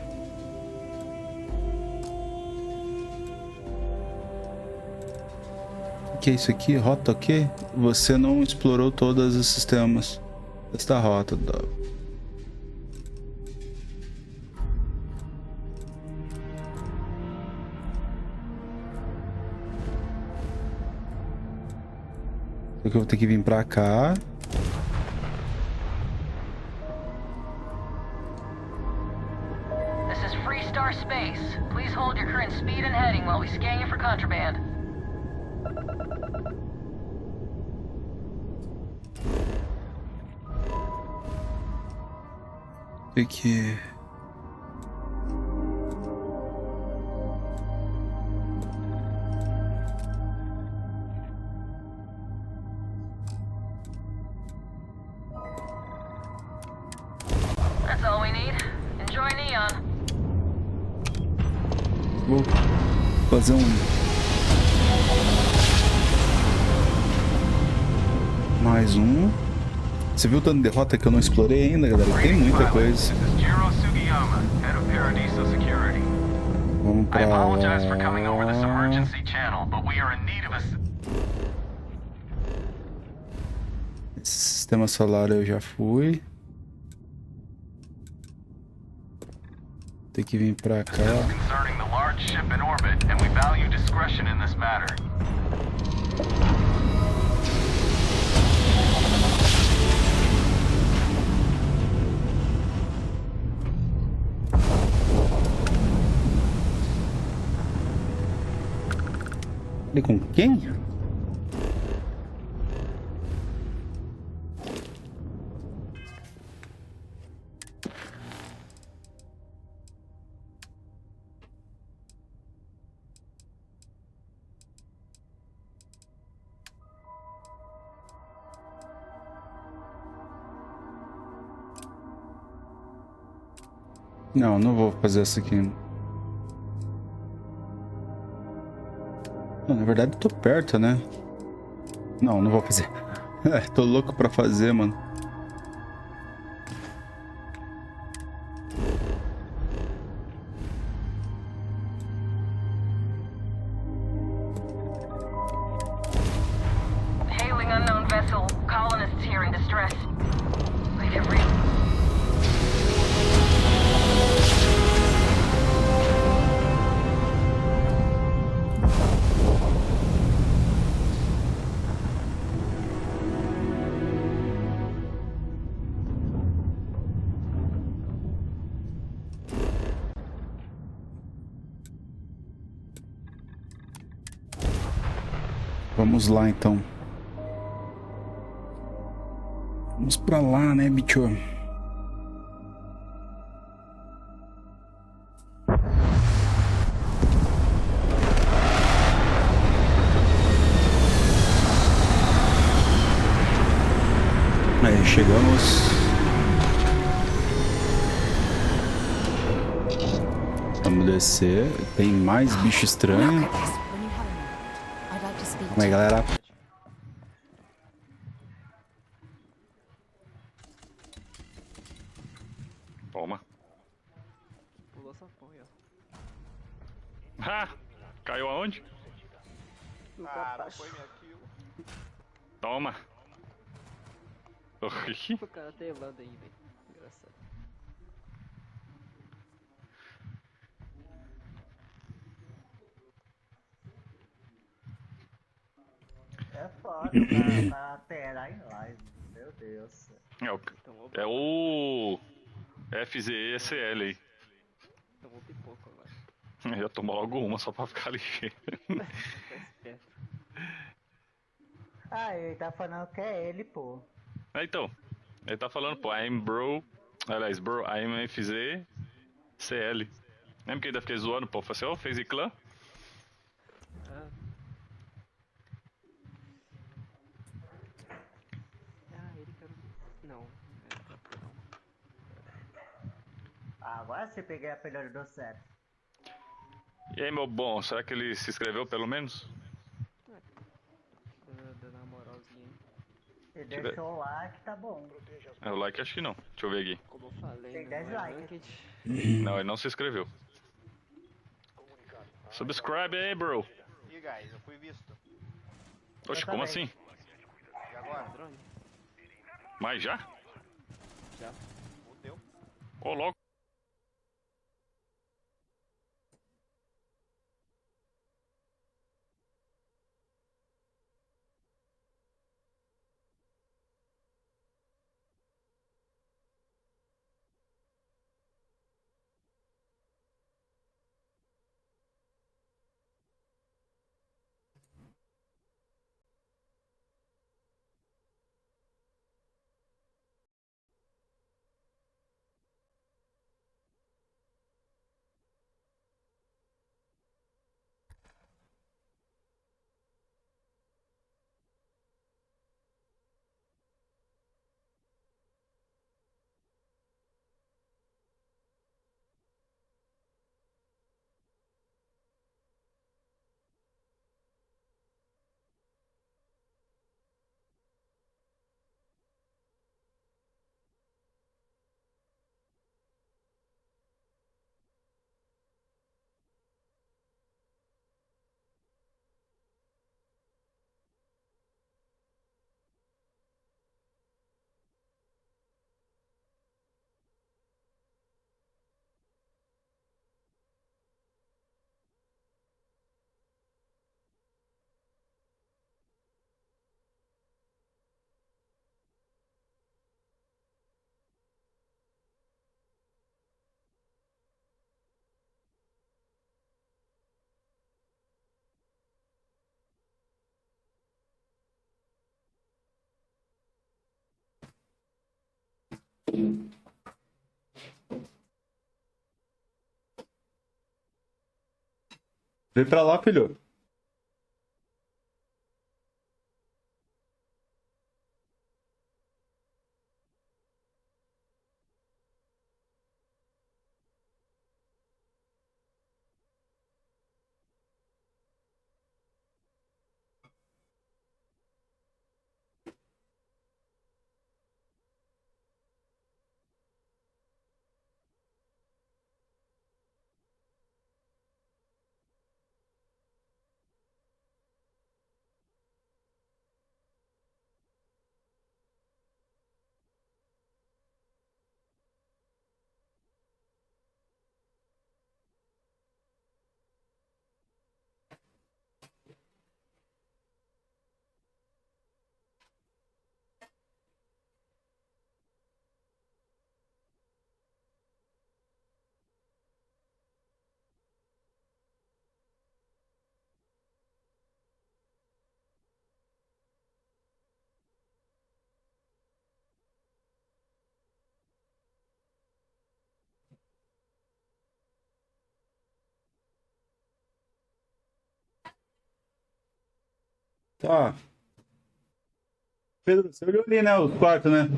O que é isso aqui? Rota o quê? Você não explorou todos os sistemas desta rota. Eu vou ter que vir pra cá. Aqui. That's all we need. Enjoy Neon. Vou fazer mais um. Você viu o tanto de derrota que eu não explorei ainda, galera? Tem muita coisa. Vamos pra... Esse sistema solar eu já fui. Tem que vir pra cá. E com quem? Não, não vou fazer essa aqui. Não, na verdade eu tô perto, né? Não, não vou fazer. Tô louco pra fazer, mano. Hailing unknown vessel. Colonists here in distress. Leave it real. Vamos lá, então. Vamos pra lá, né, bicho? Aí, chegamos. Vamos descer. Tem mais bicho estranho. Como é, galera? Toma. Pulou essa porra, ó. Ah! Caiu aonde? Ah, não foi minha kill. Toma. O cara telando aí, velho. Engraçado. É foda, tá terá em live. Meu Deus. É o FZECL aí. Tomou pipoco agora. Eu ia tomar logo uma só pra ficar ligeiro. Ah, ele tá falando que é ele, pô. Então, ele tá falando, pô, I'm bro. Aliás, bro, I'm FZCL. Lembra que ainda fiquei zoando, pô? Falei assim, ó, fez clã? Agora você peguei a pelhada do certo. E aí, meu bom, será que ele se inscreveu pelo menos? Dando uma moralzinha aí. Você deixou o like, tá bom. É, o like acho que não. Deixa eu ver aqui. Como eu falei, tem 10 likes. Não, ele não se inscreveu. Subscribe aí, bro. E guys, eu fui visto. Oxe, como assim? E agora? Mas já? Já. Fudeu. Ô, louco. Vem pra lá, filho. Tá. Pedro, você olhou ali, né? Os quartos, né?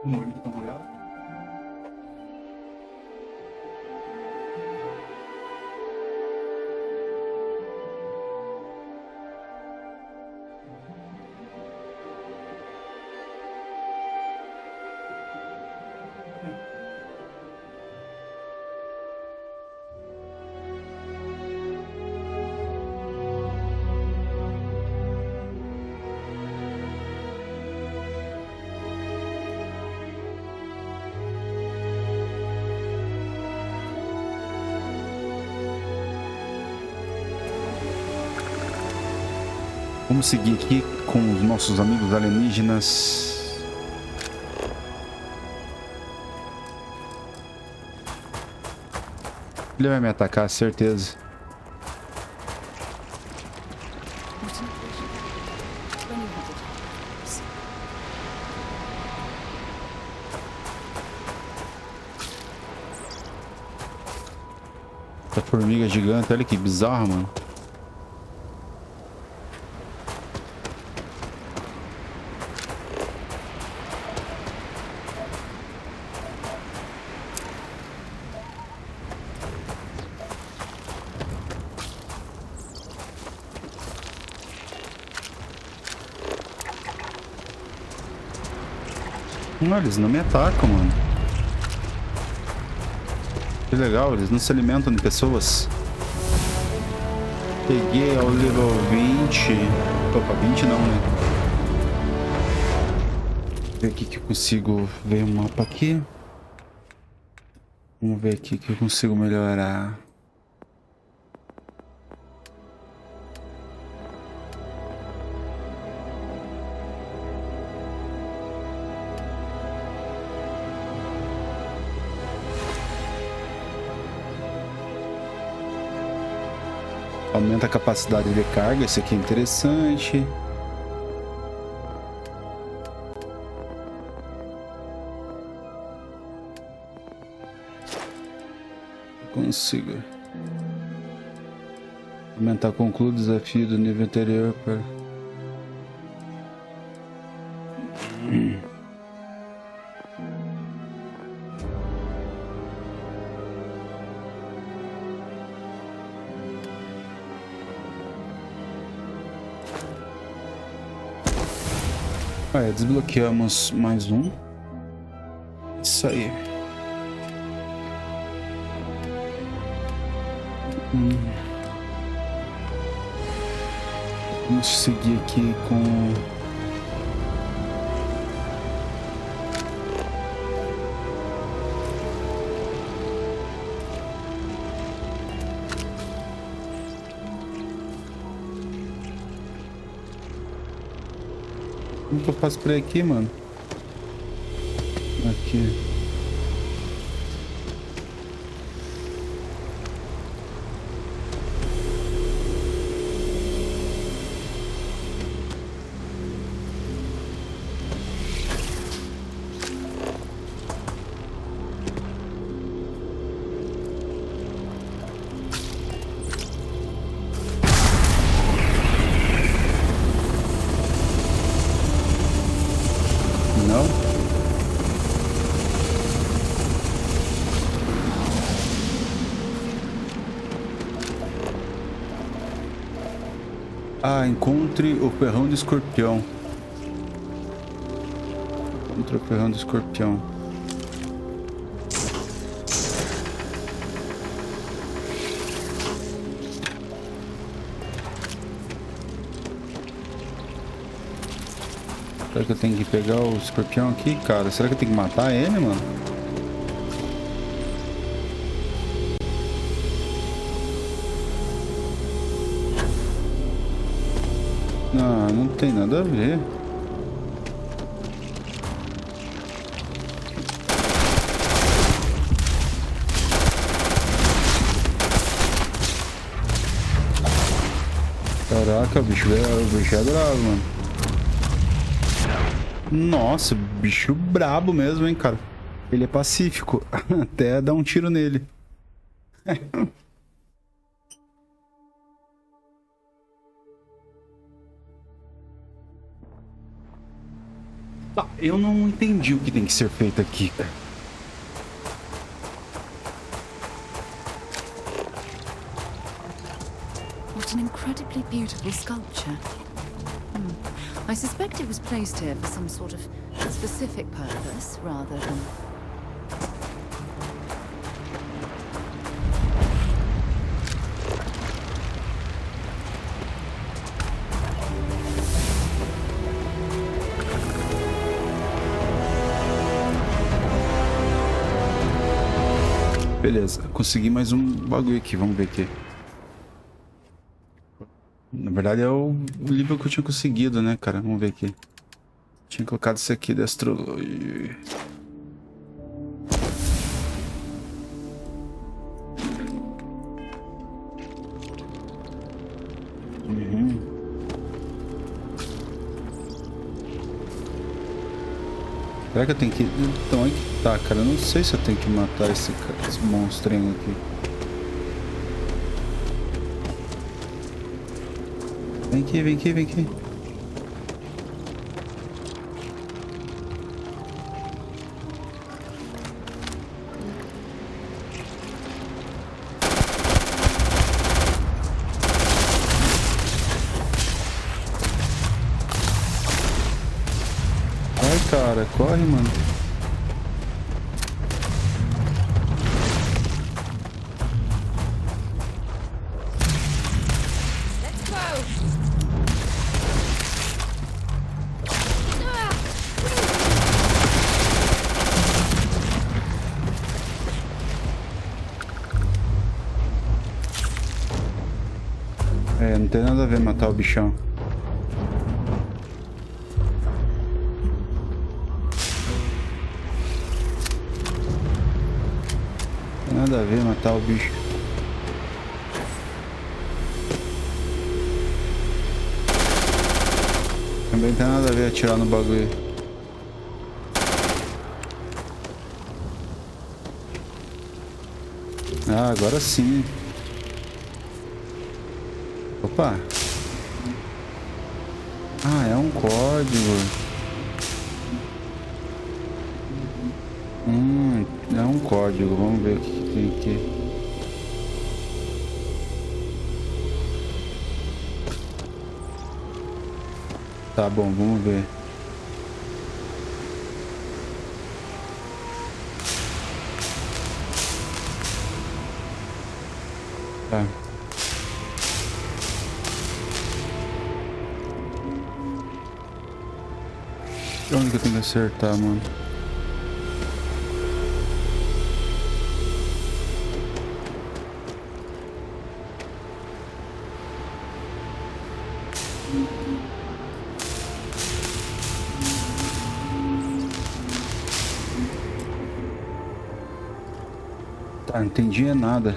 Muito obrigado. Vamos seguir aqui com os nossos amigos alienígenas. Ele vai me atacar, certeza. Essa formiga gigante, olha que bizarro, mano. Não, eles não me atacam, mano. Que legal, eles não se alimentam de pessoas. Peguei ao level 20. Opa, 20 não, né? Vamos ver aqui que eu consigo ver o mapa aqui. Vamos ver aqui que eu consigo melhorar. Aumenta a capacidade de carga, isso aqui é interessante. Consigo aumentar, concluo o desafio do nível anterior para... desbloqueamos mais um. Isso aí. Vamos seguir aqui com... Como que eu faço por aqui, mano? Aqui. Não? Ah, encontre o ferrão do escorpião. Encontre o ferrão do escorpião. Será que eu tenho que pegar o escorpião aqui, cara? Será que eu tenho que matar ele, mano? Não, não tem nada a ver. Caraca, o bicho é bravo, mano. Nossa, bicho brabo mesmo, hein, cara. Ele é pacífico. Até dar um tiro nele. Tá, eu não entendi o que tem que ser feito aqui, cara. What an incredibly beautiful sculpture. I suspect it was placed here for some sort of specific purpose, rather than... Beleza, consegui mais um bagulho aqui, vamos ver aqui. Na verdade é o livro que eu tinha conseguido, né, cara? Vamos ver aqui. Tinha colocado isso aqui da astrologia. Será que eu tenho que... Então, aí que tá, cara. Eu não sei se eu tenho que matar esse monstrinho aqui. Vem aqui, vem aqui, vem aqui. Ai, cara, corre, mano. É, não tem nada a ver matar o bichão. Não tem nada a ver matar o bicho. Também tem nada a ver atirar no bagulho. Ah, agora sim. Opa. Ah, é um código. É um código. Vamos ver o que tem aqui. Tá bom, vamos ver. Tá. Onde que eu tenho que acertar, mano? Tá, não entendi é nada.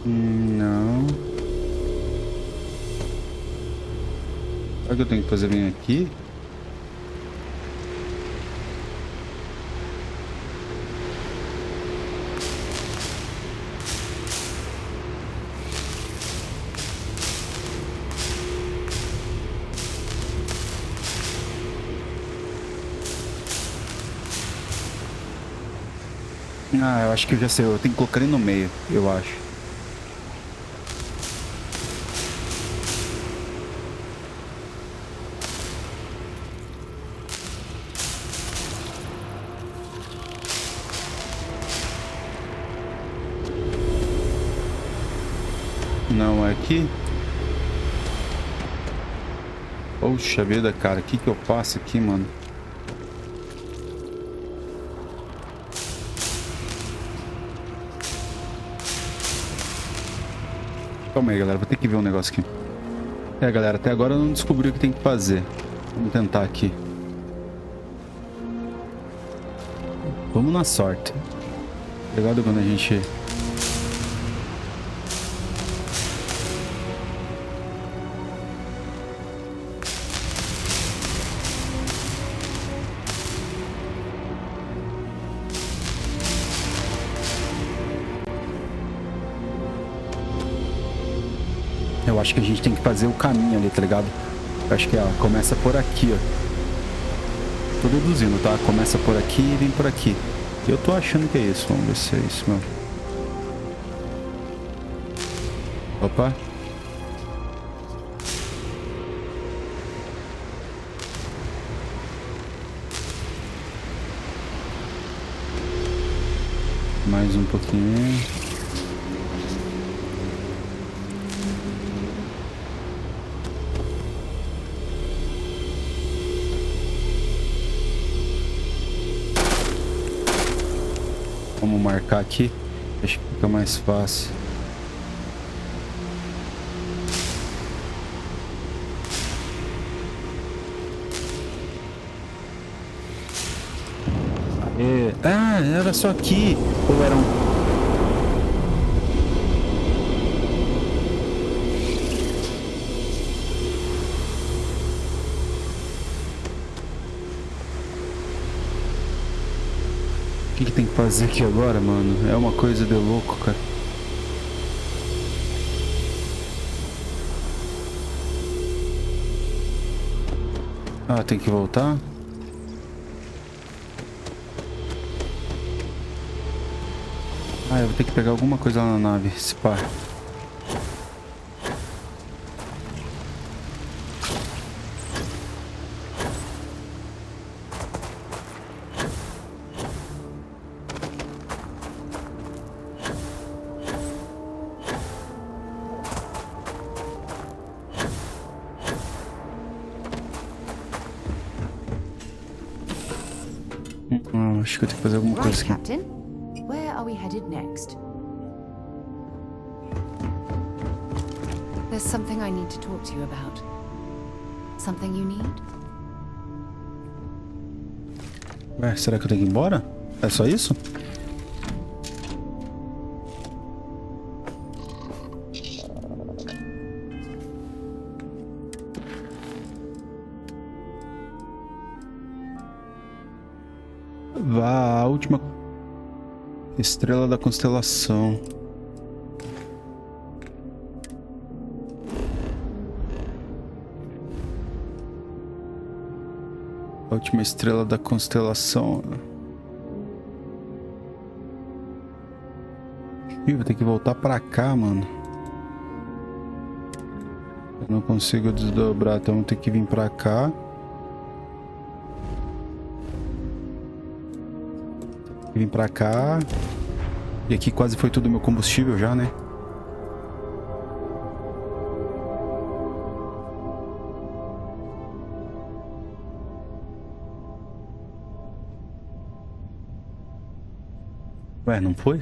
Não. Será que eu tenho que fazer bem aqui? Ah, eu acho que eu já sei. Eu tenho que colocar ele no meio, eu acho. Não, é aqui. Poxa vida, cara. O que que eu faço aqui, mano? Calma aí, galera. Vou ter que ver um negócio aqui. É, galera. Até agora eu não descobri o que tem que fazer. Vamos tentar aqui. Vamos na sorte. Obrigado quando a gente... Eu acho que a gente tem que fazer o caminho ali, tá ligado? Eu acho que, ó, começa por aqui, ó. Tô deduzindo, tá? Começa por aqui e vem por aqui. Eu tô achando que é isso. Vamos ver se é isso, meu. Opa. Mais um pouquinho. Vamos marcar aqui. Acho que fica mais fácil. Aê. Ah, era só aqui. Ou era um... que tem que fazer aqui agora, mano. É uma coisa de louco, cara. Ah, tem que voltar? Ah, eu vou ter que pegar alguma coisa lá na nave, se pá. Acho que eu tenho que fazer alguma coisa aqui. Captain. Where are we headed next? There's something I need to talk to you about. Something you need? Ué, será que eu tenho que ir embora? É só isso? Vá à última estrela da constelação. A última estrela da constelação. Ih, vou ter que voltar pra cá, mano. Eu não consigo desdobrar, então vou ter que vir pra cá. Vim pra cá. E aqui quase foi tudo meu combustível já, né? Ué, não foi?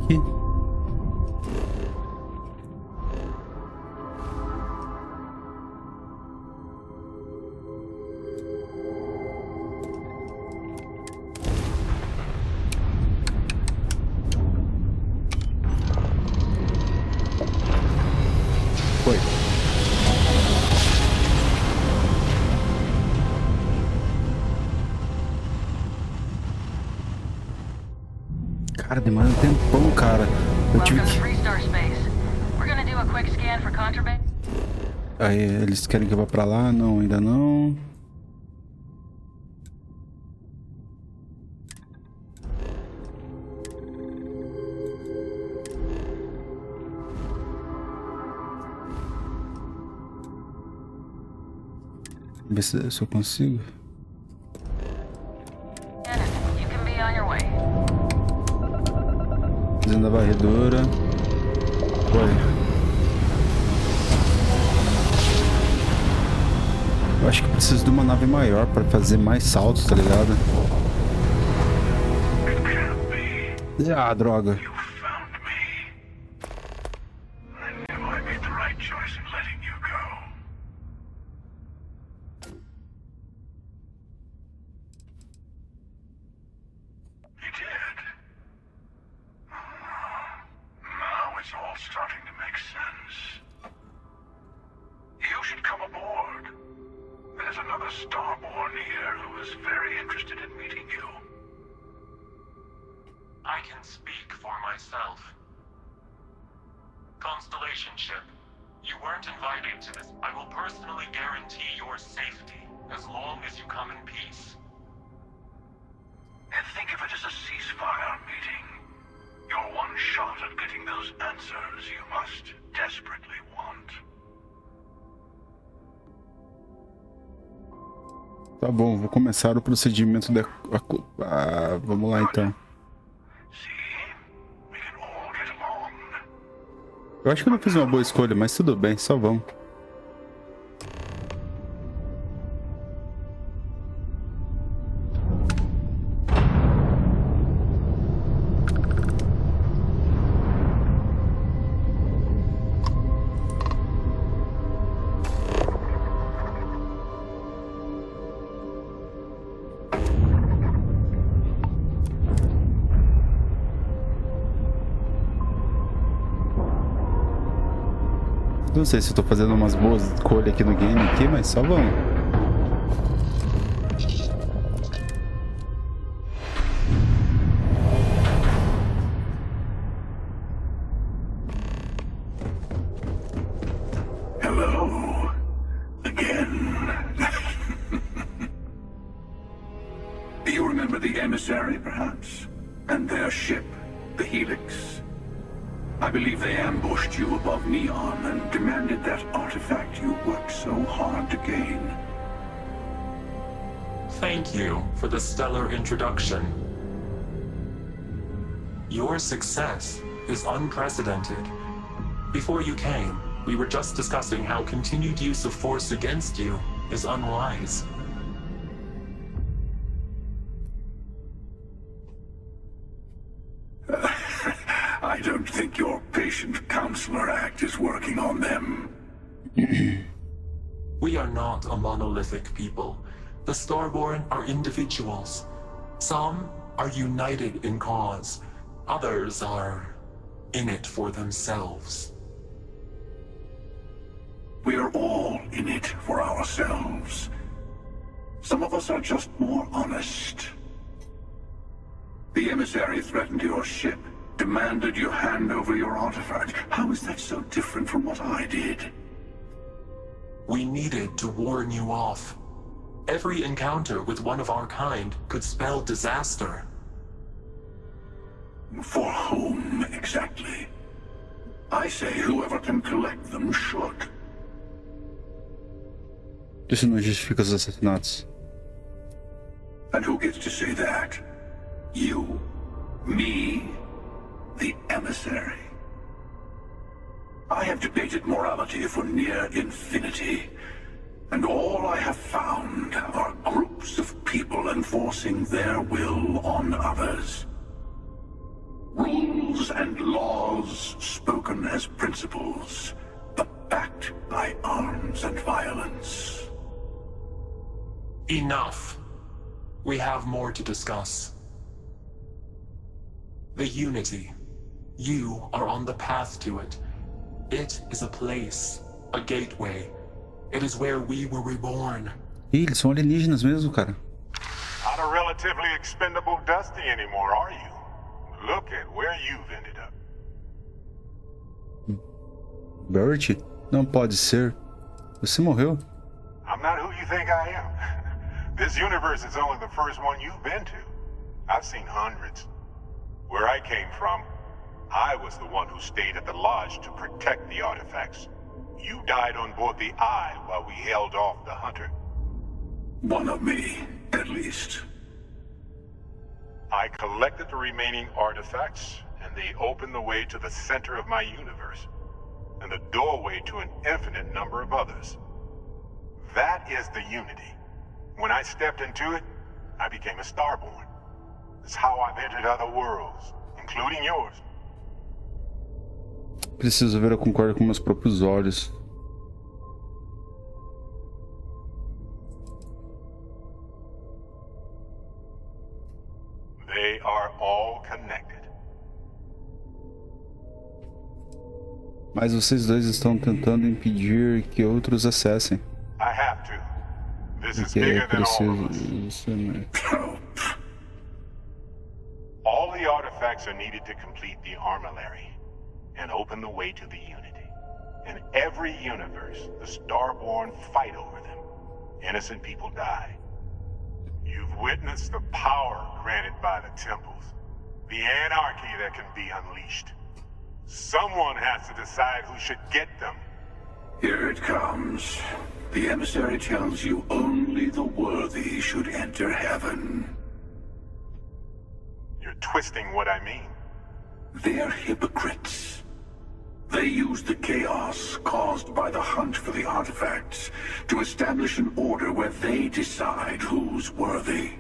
Aqui. Foi. Cara, demora um tempão, cara. Eu tive que... Aí, eles querem que eu vá pra lá? Não, ainda não. Ver se eu consigo. Fazendo a varredura. Foi. Eu acho que preciso de uma nave maior para fazer mais saltos, tá ligado? Ah, droga. Tá bom, vou começar o procedimento da... vamos lá então. Eu acho que eu não fiz uma boa escolha, mas tudo bem, só vamos. Não sei se eu tô fazendo umas boas escolhas aqui no game aqui, mas só vamos. Hello again. Do you remember the emissary, perhaps? And their ship, the Helix? I believe they ambushed you above Neon and demanded that artifact you worked so hard to gain. Thank you for the stellar introduction. Your success is unprecedented. Before you came, we were just discussing how continued use of force against you is unwise. I don't think your patient counselor act is working on them. We are not a monolithic people. The Starborn are individuals. Some are united in cause. Others are in it for themselves. We are all in it for ourselves. Some of us are just more honest. The emissary threatened your ship, demanded you hand over your artifact. How is that so different from what I did? We needed to warn you off. Every encounter with one of our kind could spell disaster. For whom, exactly? I say whoever can collect them should. Isso não justifica os assassinatos. And who gets to say that? You? Me? The emissary? I have debated morality for near infinity, and all I have found are groups of people enforcing their will on others. Rules and laws spoken as principles, but backed by arms and violence. Enough. We have more to discuss. The Unity. You are on the path to it. It is a place, a gateway. It is where we were reborn. Ih, eles são alienígenas mesmo, cara. Not a relatively expendable Dusty anymore, are you? Look at where you've ended up. Bert? Não pode ser. Você morreu. I'm not who you think I am. This universe is only the first one you've been to. I've seen hundreds. Where I came from, I was the one who stayed at the lodge to protect the artifacts. You died on board the Eye while we held off the Hunter. One of me, at least. I collected the remaining artifacts, and they opened the way to the center of my universe, and the doorway to an infinite number of others. That is the Unity. When I stepped into it, I became a Starborn. It's how I've entered other worlds, including yours. Preciso ver, eu concordo com meus próprios olhos. They are all connected. Mas vocês dois estão tentando impedir que outros acessem. I have to. This is Porque é bigger than all of preciso. us. Isso é... All the artifacts are needed to complete the armillary and open the way to the Unity. In every universe, the Starborn fight over them. Innocent people die. You've witnessed the power granted by the temples, the anarchy that can be unleashed. Someone has to decide who should get them. Here it comes. The emissary tells you only the worthy should enter heaven. You're twisting what I mean. They're hypocrites. They use the chaos caused by the hunt for the artifacts to establish an order where they decide who's worthy.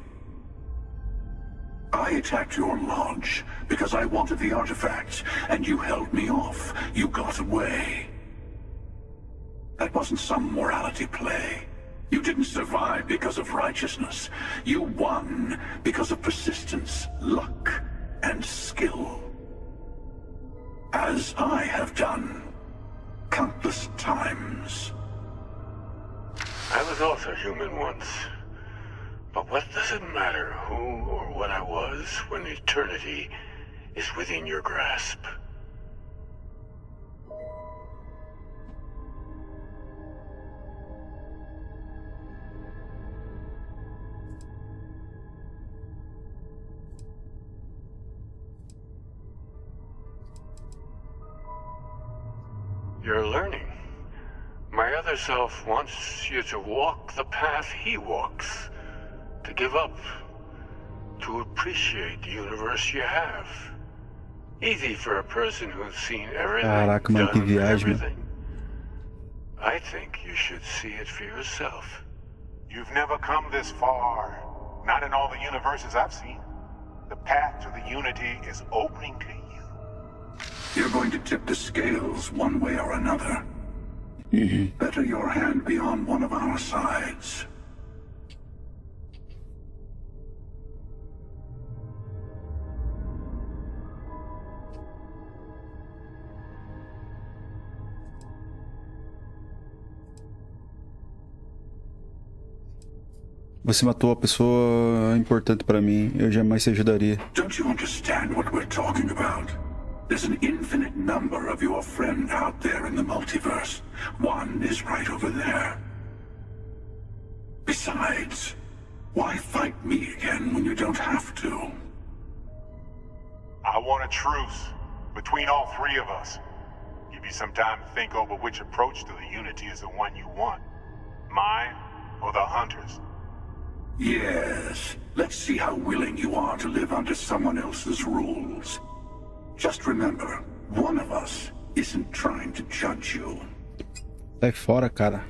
I attacked your lodge because I wanted the artifacts, and you held me off. You got away. That wasn't some morality play. You didn't survive because of righteousness. You won because of persistence, luck, and skill. As I have done. countless times. I was also human once. But what does it matter who or what I was when eternity is within your grasp? You're learning. My other self wants you to walk the path he walks. To give up. To appreciate the universe you have. Easy for a person who's seen everything. Caraca, mano, que viagem, mano. I think you should see it for yourself. You've never come this far. Not in all the universes I've seen. The path to the unity is opening to you. You're going to tip the scales one way or another. Better your hand be on one of our sides. Você matou a pessoa importante pra mim. Eu jamais te ajudaria. Don't you understand what we're talking about? There's an infinite number of your friend out there in the multiverse. One is right over there. Besides, why fight me again when you don't have to? I want a truce between all three of us. Give you some time to think over which approach to the unity is the one you want. Mine or the Hunters? Yes. Let's see how willing you are to live under someone else's rules. Just remember, one of us isn't trying to judge you. Sai fora, cara.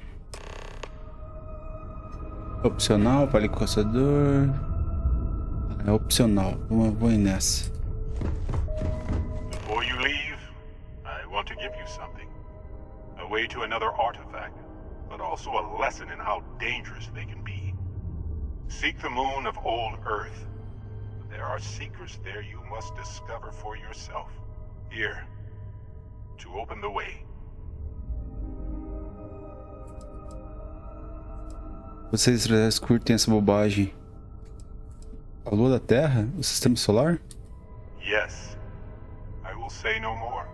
Opcional, para caçador. É opcional. Vou ir nessa. Before you leave, I want to give you something. A way to another artifact, but also a lesson in how dangerous they can be. Seek the moon of old Earth. There are secrets there you must discover for yourself. Here, to open the way. Vocês curtem essa bobagem? A lua da Terra? O sistema solar? Yes. I will say no more.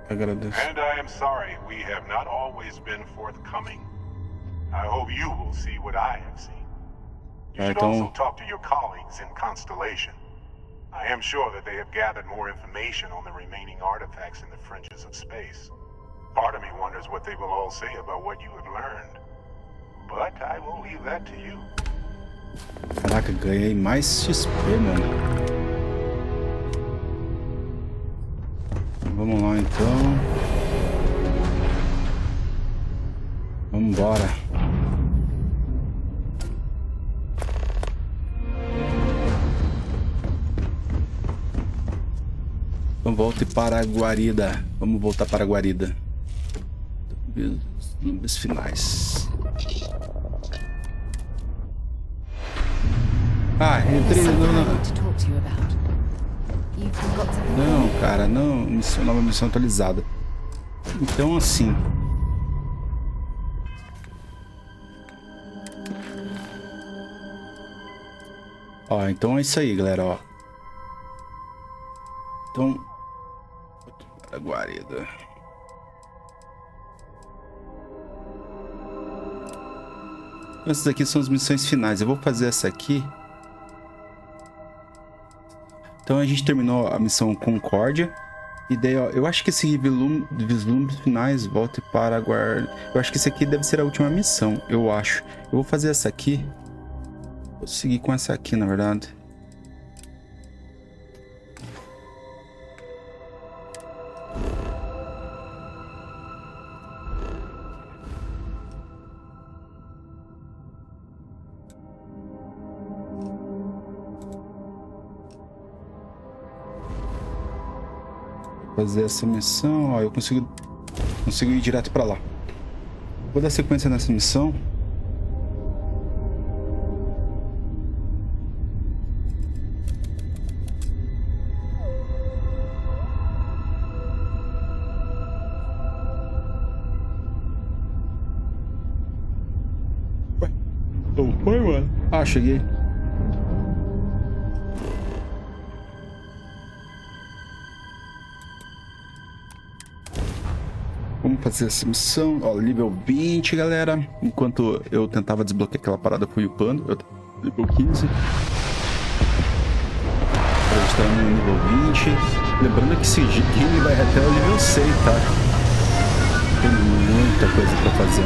Agradeço. And I am sorry we have not always been forthcoming. I hope you will see what I have seen. You should also talk to your colleagues in Constellation. I am sure that they have gathered more information on the remaining artifacts in the fringes of space. Part of me wonders what they will all say about what you have learned. But I will leave that to you. Caraca, ganhei mais XP, mano. Vamos lá, então. Vambora. Então volte para a guarida. Vamos voltar para a guarida. Os números finais. Ah, entrei Não, cara, não. Nova missão atualizada. Então, assim. Ó, então é isso aí, galera, ó. Então, a guarida. Essas aqui são as missões finais. Eu vou fazer essa aqui. Então a gente terminou a missão Concórdia. E daí, ó, eu acho que esse vislumbre finais volte para a guarda. Eu acho que esse aqui deve ser a última missão, eu acho. Eu vou fazer essa aqui. Vou seguir com essa aqui, na verdade. Fazer essa missão, ó, eu consigo ir direto pra lá. Vou dar sequência nessa missão. Não foi, mano? Ah, cheguei. Vamos fazer essa missão. Ó, nível 20, galera. Enquanto eu tentava desbloquear aquela parada, eu fui upando. Eu nível 15. Agora estamos no nível 20. Lembrando que esse game vai até o nível 100, tá? Tem muita coisa pra fazer.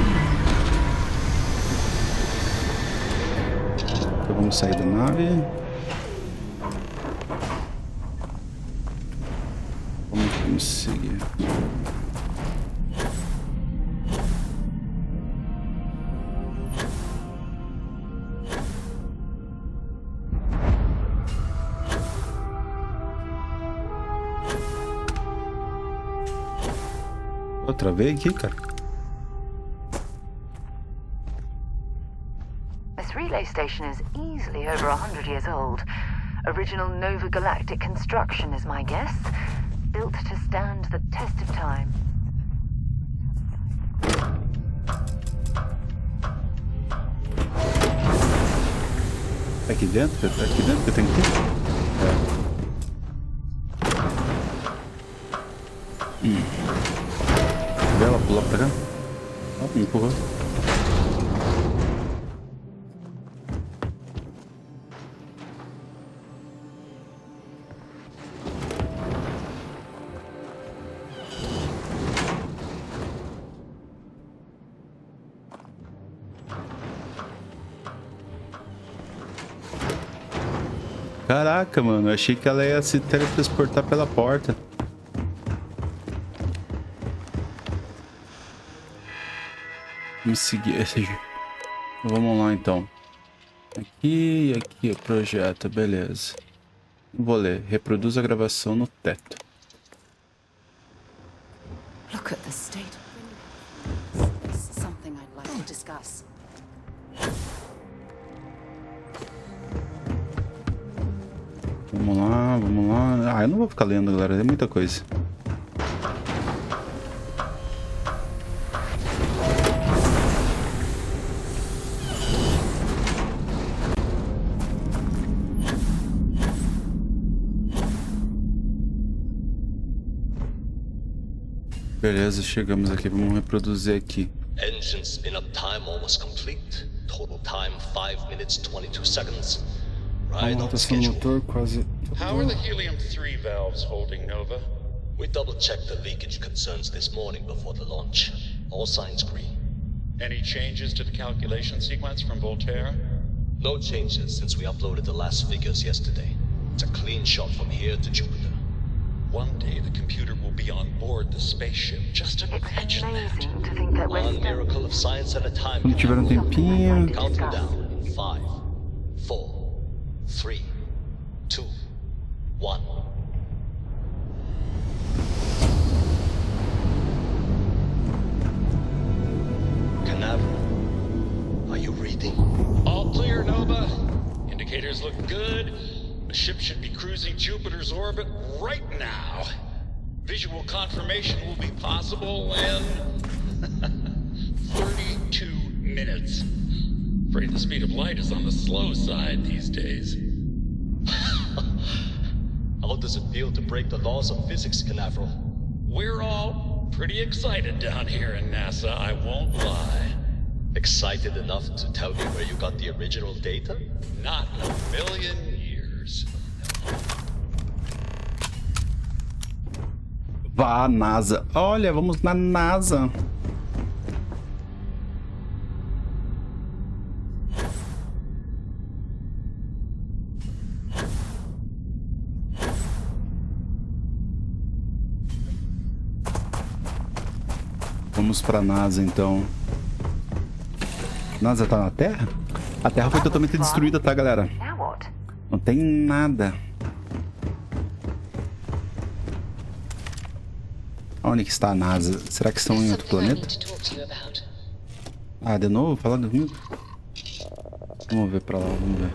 Então vamos sair da nave. Vamos seguir. Outra vez aqui, cara. This relay station is easily over 100 years old. Original Nova Galactic construction is my guess. Built to stand the test of time. Aqui dentro que eu tenho que ir? Ela pula pra cá. Ó, me empurrou. Caraca, mano, eu achei que ela ia se teletransportar pela porta. Vamos seguir. Vamos lá então. Aqui e aqui o projeto, beleza. Vou ler. Reproduz a gravação no teto. Look at the state of This is something I'd like to discuss. Vamos lá, vamos lá. Ah, eu não vou ficar lendo, galera. É muita coisa. Beleza, chegamos aqui. Vamos reproduzir aqui. Engine spin-up time almost complete. Total time 5 minutes 22 seconds. Right on schedule. Motor quase. How are the helium-3 valves holding, Nova? We double-checked the leakage concerns this morning before the launch. All signs green. Any changes to the calculation sequence from Voltaire? No changes since we uploaded the last figures yesterday. It's a clean shot from here to Jupiter. One day the computer will be on board the spaceship. Just imagine that. One miracle of science at a time. Quando tiver tempinho. Counting down. 5, 4, 3, 2, 1. Canaveral, are you reading? All clear, Nova. Indicators look good. The ship should be cruising Jupiter's orbit right now. Visual confirmation will be possible in 32 minutes. Afraid the speed of light is on the slow side these days. How does it feel to break the laws of physics, Canaveral? We're all pretty excited down here in NASA, I won't lie. Excited enough to tell me where you got the original data? Not in a million years. Vá, NASA. Olha, vamos na NASA. Vamos pra NASA, então. NASA tá na Terra? A Terra foi totalmente destruída, tá, galera? Não tem nada. Onde que está a NASA? Será que estão em outro planeta? Ah, de novo? Falar comigo? Vamos ver pra lá, vamos ver.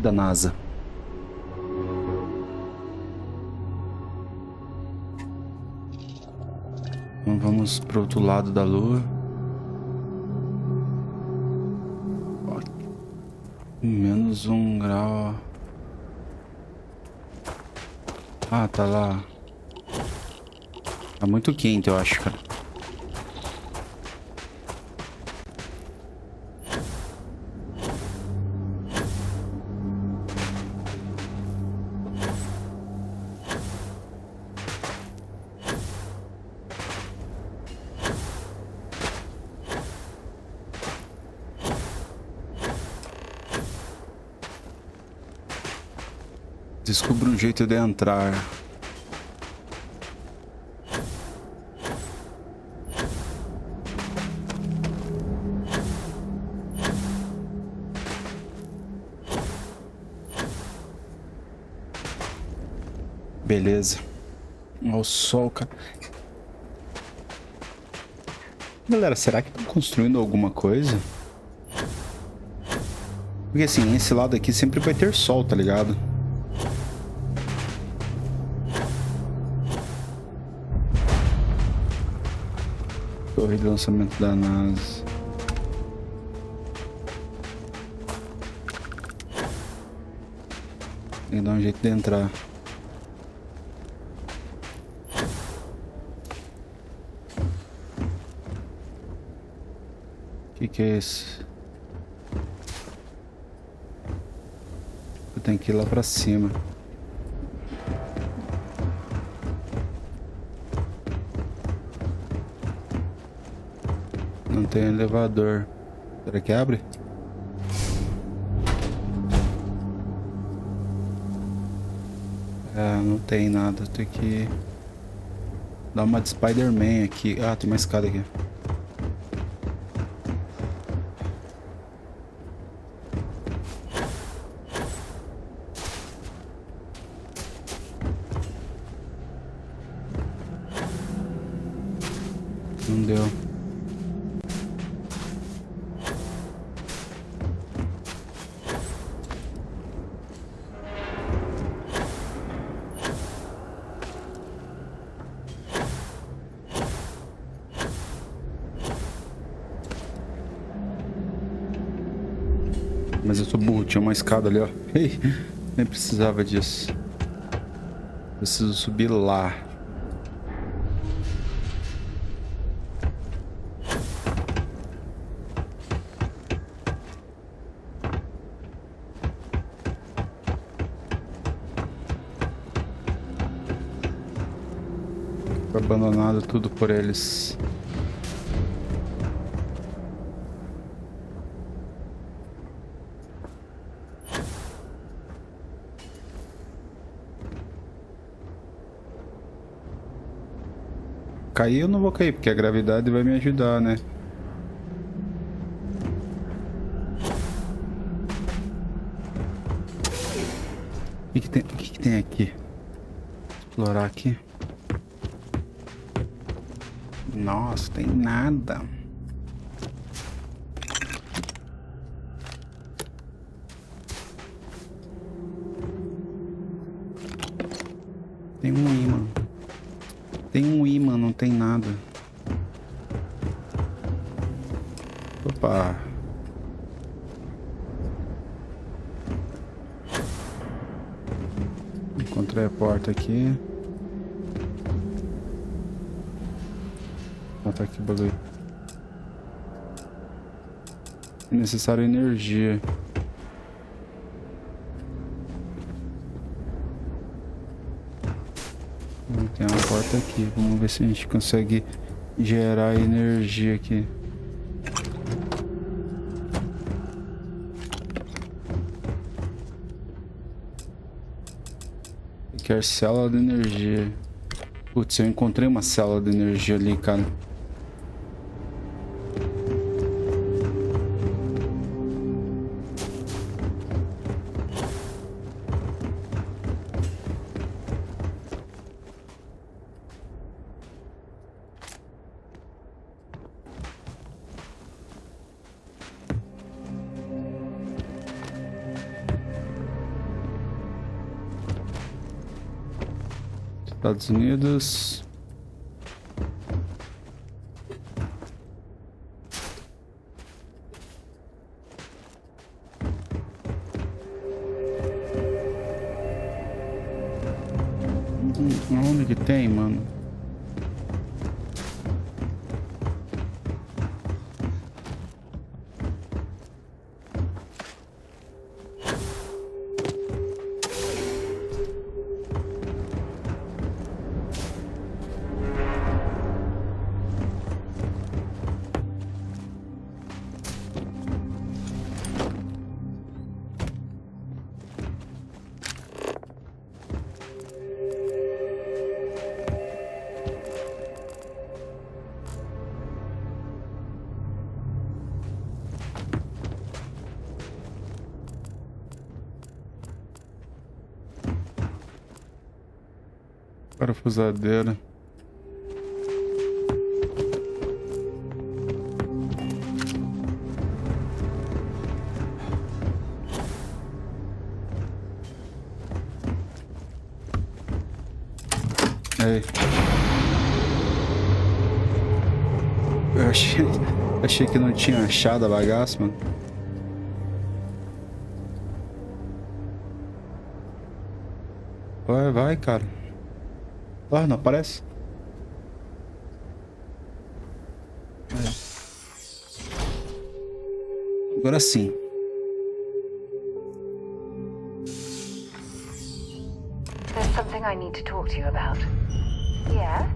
Da NASA. Vamos pro outro lado da lua. Menos 1 grau. Ah, tá lá. Tá muito quente, eu acho, cara. Descubra um jeito de entrar. Beleza. Olha o sol, cara. Galera, será que estão construindo alguma coisa? Porque assim, esse lado aqui sempre vai ter sol, tá ligado? Torre de lançamento da NASA. Tem que dar um jeito de entrar. Que é esse? Eu tenho que ir lá pra cima. Não tem elevador. Será que abre? É, não tem nada. Tem que dar uma de Spider-Man aqui. Ah, tem uma escada aqui. Não deu. Mas eu sou burro, tinha uma escada ali, ó. Ei, nem precisava disso. Preciso subir lá. Foi abandonado tudo por eles. Cair eu não vou cair, porque a gravidade vai me ajudar, né? O que tem aqui? Explorar aqui. Nossa, tem nada. Tem um imã. Tem um imã, não tem nada. Opa. Encontrei a porta aqui. Ah, tá aqui o bagulho. É necessário energia. Tem uma porta aqui. Vamos ver se a gente consegue gerar energia aqui. Quer célula de energia. Putz, eu encontrei uma célula de energia ali, cara. Estados Unidos. Onde que tem, mano? Parafusadeira. Ei. Eu achei que não tinha achado a bagaça, mano. Vai, cara. Ah, não aparece? Agora sim. There's something I need to talk to you about. Yeah?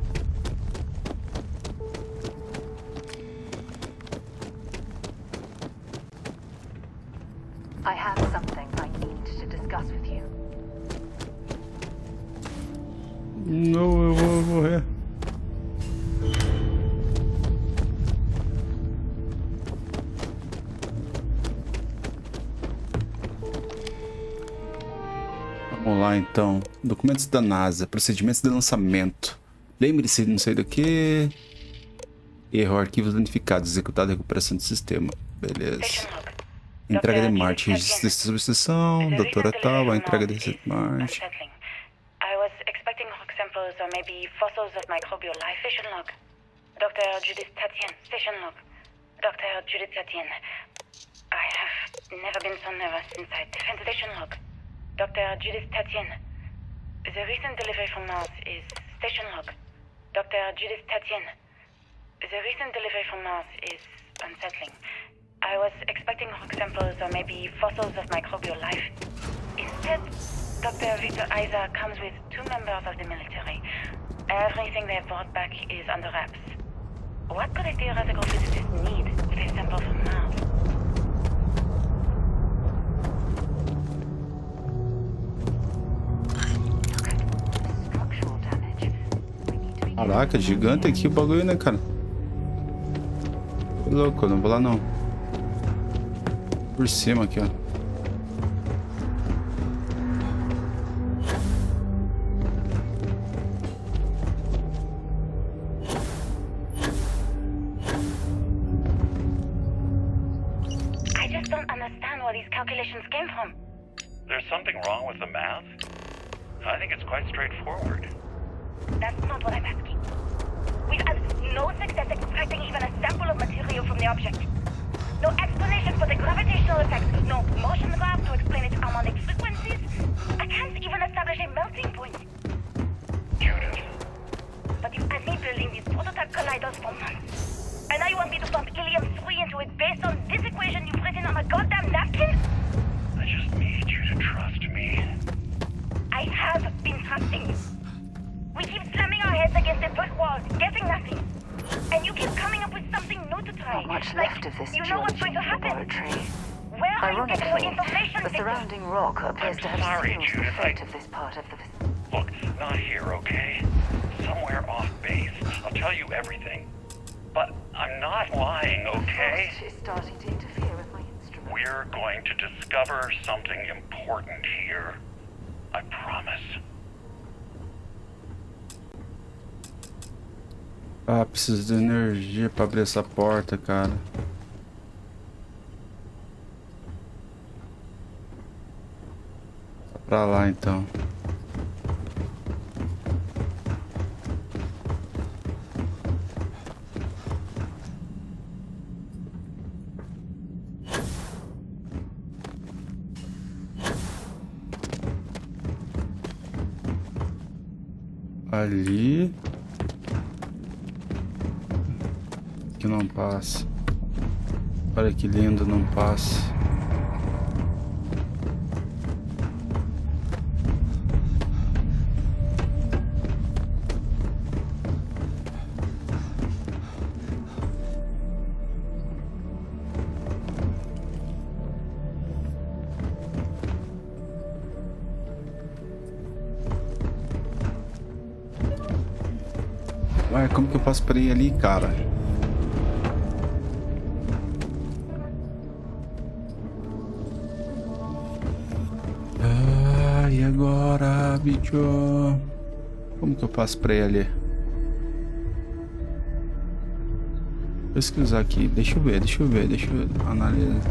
I have something I need to discuss with you. Não, eu vou morrer. Vamos lá então. Documentos da NASA, procedimentos de lançamento. Lembre-se de não sair daqui. Erro, arquivos identificados, executado, recuperação do sistema. Beleza. Entrega de Marte, registro de substituição, doutora tal, a entrega de Marte. Or maybe fossils of microbial life. Station log. Dr. Judith Tatien. Station log. Dr. Judith Tatien. I have never been so nervous since I defended station log. Dr. Judith Tatien. The recent delivery from Mars is station log. Dr. Judith Tatien. The recent delivery from Mars is unsettling. I was expecting rock samples or maybe fossils of microbial life. Instead, Dr. Victor Isa comes with 2 members of the military. Everything they've brought back is under wraps. What could a theoretical physicist need with a sample from Mars? Caraca, gigante aqui o bagulho, né, cara? Que louco, eu não vou lá não. Por cima aqui, ó. Came from. There's something wrong with the math? I think it's quite straightforward. That's not what I'm asking. We've had no success extracting even a sample of material from the object. No explanation for the gravitational effects. No motion graph to explain its harmonic frequencies. I can't even establish a melting point. Judith. But you've had me building these prototype colliders for months. And now you want me to pump helium-3 into it based on this equation you've written on a goddamn napkin? I just need you to trust me. I have been trusting you. We keep slamming our heads against a brick wall, getting nothing. And you keep coming up with something new to try. Not much like, left of this you know what's going to happen. laboratory. Where are you getting your information? The surrounding rock appears to have sorry, sealed the Judith, fate of this part of the... Look, not here, okay? Somewhere off base. I'll tell you everything. But I'm not lying, okay? She's starting to interfere with my instrument. We're going to discover something important here. I promise. Ah, preciso de energia pra abrir essa porta, cara. Pra lá então. Ali. Que não passa. Olha que lindo, não passa. Ué, como que eu faço pra ir ali, cara? Ah, e agora, bicho? Como que eu passo pra ir ali? Pesquisar aqui, deixa eu ver, analisar.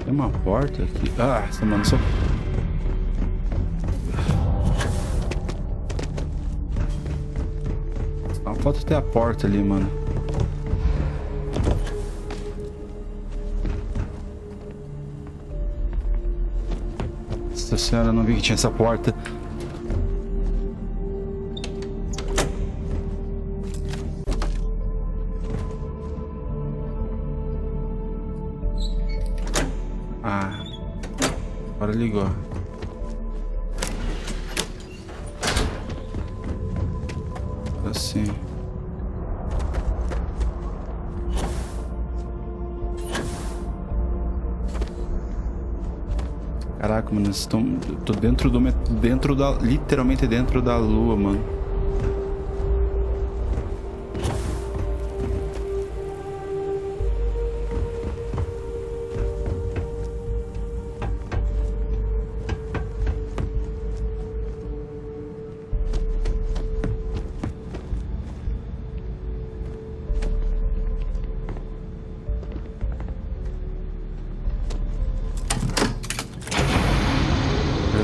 Tem uma porta aqui. Ah, essa mano só. Só falta ter a porta ali, mano. Nossa senhora, eu não vi que tinha essa porta. Ah, agora ligou. Assim. Caraca, mano, tô dentro da, literalmente dentro da lua, mano.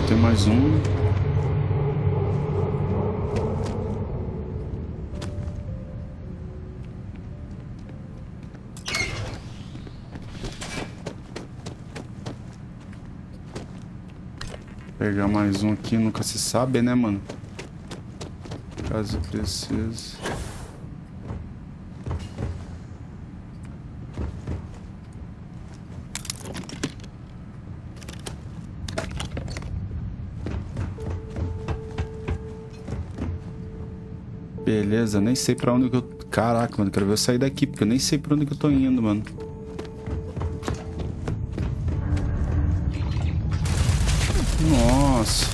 Tem mais um. Pegar mais um aqui, nunca se sabe, né, mano? Caso precise. Beleza, nem sei pra onde que eu... Caraca, mano, quero ver eu sair daqui, porque eu nem sei pra onde que eu tô indo, mano. Nossa.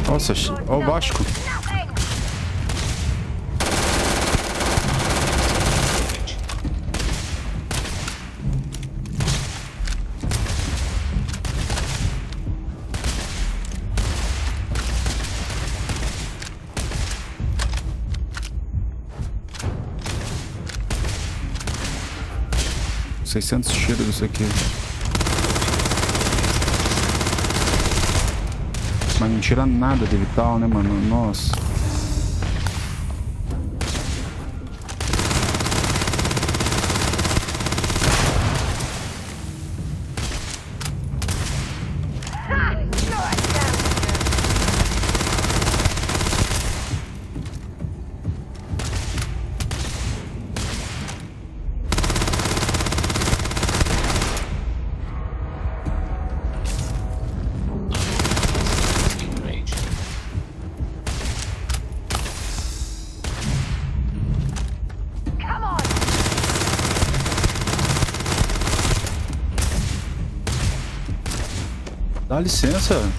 Nossa, ó o Vasco. $600 tiros isso aqui. Mas não tira nada de vital, né, mano? Nossa. Dá licença.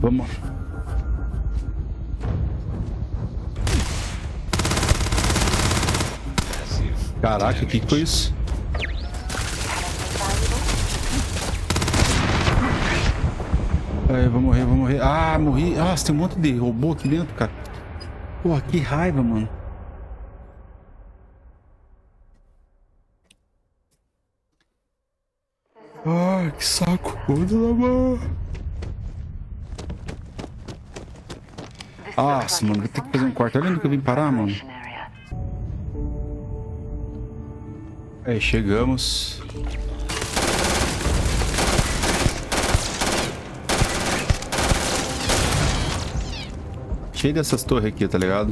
Vamos. Caraca, o que foi isso? Ai, eu vou morrer, vou morrer. Ah, morri. Nossa, tem um monte de robô aqui dentro, cara. Porra, que raiva, mano. Ai, que saco. Nossa, mano, vou ter que fazer um quarto. Olha onde que eu vim parar, mano. Aí, chegamos. Cheio dessas torres aqui, tá ligado?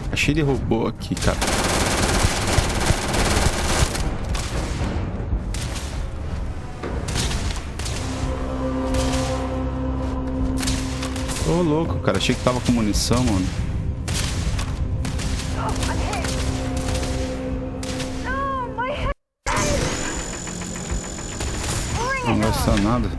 Tá cheio de robô aqui, cara. Ô, louco, cara. Achei que tava com munição, mano. Não gasta nada.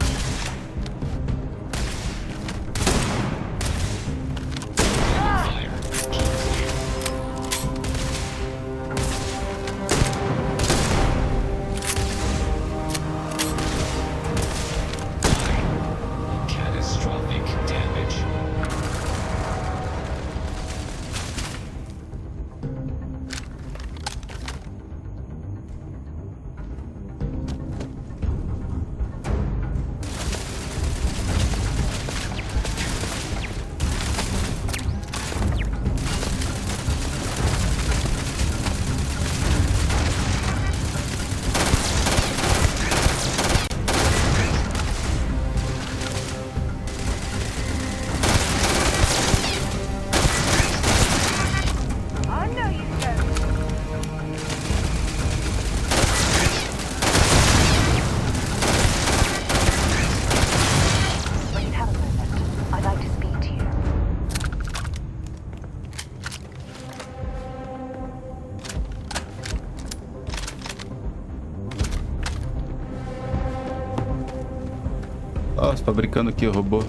Nossa, fabricando aqui o robô.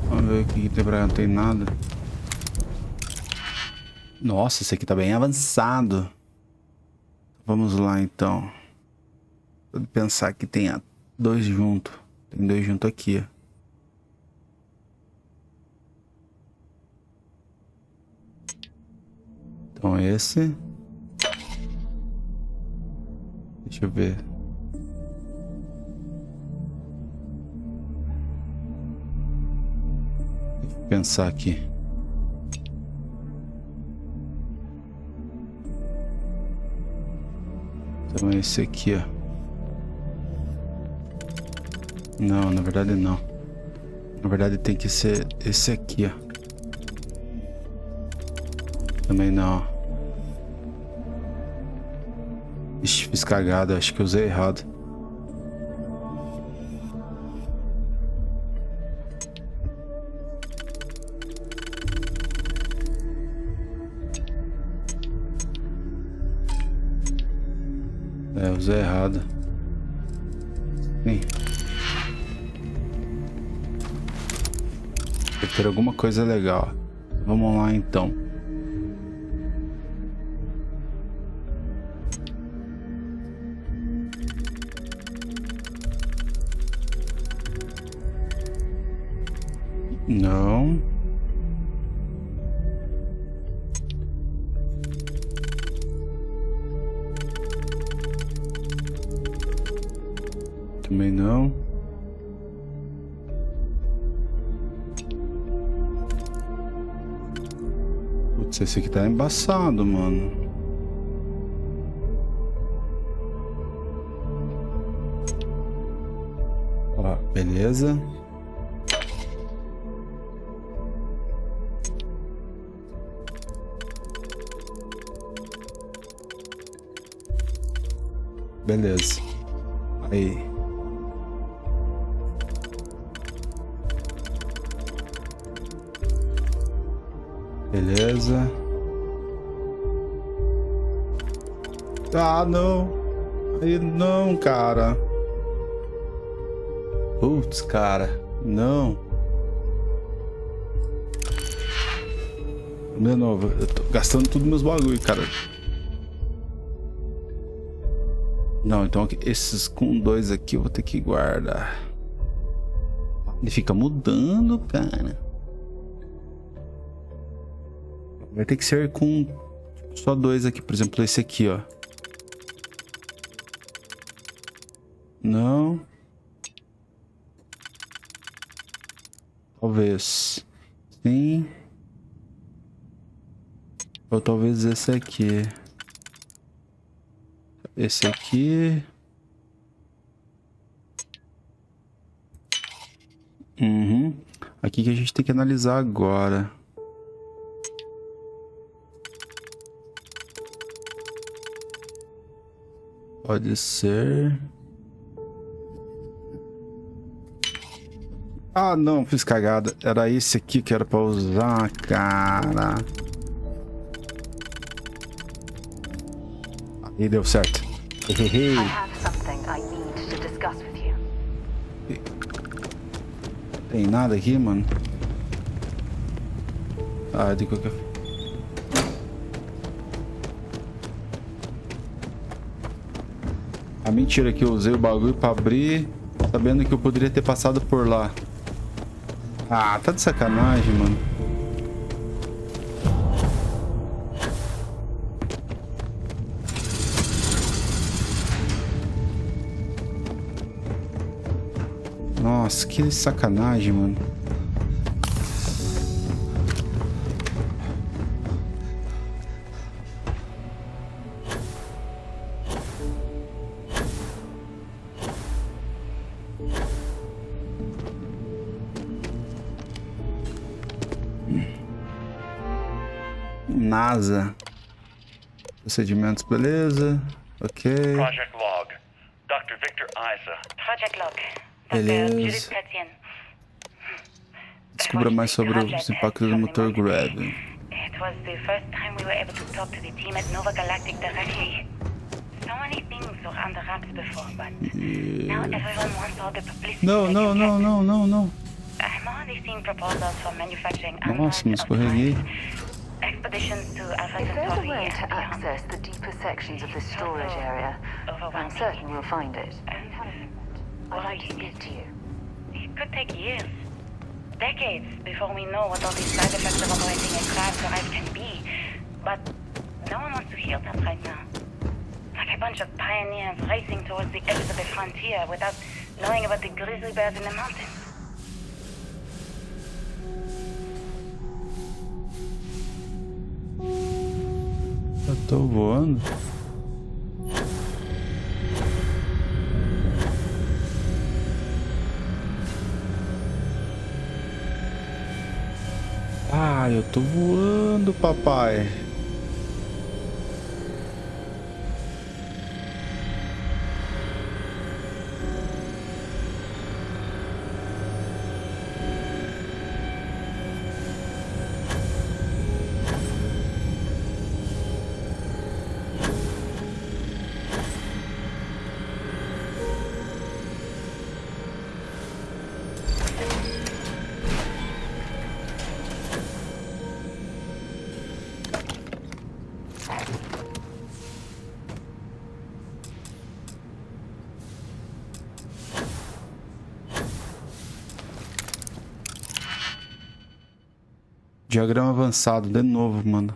Vamos ver o que tem pra cá. Não tem nada. Nossa, esse aqui tá bem avançado. Vamos lá, então. Vou pensar que tem dois juntos. Tem dois juntos aqui, ó. Então esse... Deixa eu ver. Deixa eu pensar aqui. Então esse aqui, ó. Não, na verdade não. Na verdade tem que ser esse aqui, ó. Também não. Ixi, fiz cagada, acho que eu usei errado. É, usei errado. Sim. Deve ter alguma coisa legal. Vamos lá então. Não. Também não. Putz, esse aqui tá embaçado, mano. Ó, beleza. Beleza. Aí. Beleza. Ah, não. Aí não, cara. Putz, cara. Não. De novo, eu tô gastando tudo meus bagulho, cara. Não, então esses com 2 aqui eu vou ter que guardar. Ele fica mudando, cara. Vai ter que ser com só 2 aqui, por exemplo, esse aqui, ó. Não. Talvez. Sim. Ou talvez esse aqui. Esse aqui. Aqui que a gente tem que analisar agora. Pode ser. Ah, não, fiz cagada. Era esse aqui que era pra usar, cara. Aí deu certo. Tem nada aqui, mano? Ah, de qualquer... A mentira que eu usei o bagulho pra abrir, sabendo que eu poderia ter passado por lá. Ah, tá de sacanagem, mano. Nossa, que sacanagem, mano. NASA. Procedimentos, beleza. Ok. Project Log. Dr. Victor Isa. Project Log. Beleza. Descubra mais sobre os impactos do motor Gravity. It was the first time we were able to talk to the team at Nova Galactic directly. So many things were under wraps before, but now everyone wants all the publicity. No. I'm already seeing proposals for manufacturing Nossa, me escorreguei. expeditions to Alpha If there's a Centauri way and to beyond. access the deeper sections of this storage area, I'm certain we'll find it. I'd like to speak to you. It could take years, decades, before we know what all these side effects of operating a craft arrive can be. But no one wants to hear that right now. Like a bunch of pioneers racing towards the edge of the frontier without knowing about the grizzly bears in the mountains. Eu tô voando. Ah, eu tô voando, papai. Diagrama avançado, de novo, mano.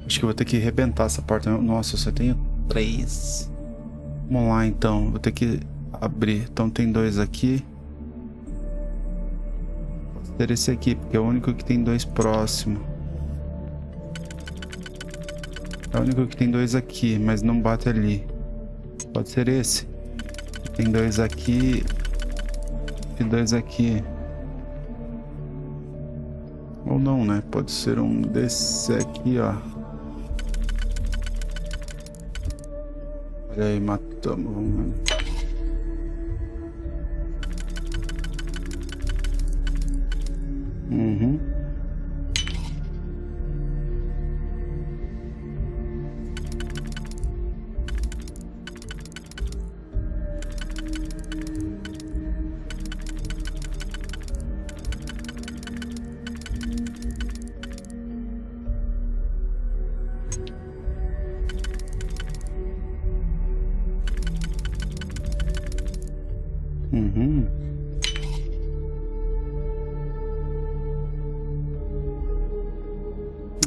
Acho que eu vou ter que arrebentar essa porta. Nossa, eu só tenho 3. Vamos lá, então. Vou ter que abrir. Então tem 2 aqui. Pode ser esse aqui, porque é o único que tem 2 próximo. É o único que tem 2 aqui, mas não bate ali. Pode ser esse. Tem 2 aqui e 2 aqui. Ou não, né? Pode ser um desse aqui, ó. Olha aí, matamos. Vamos ver.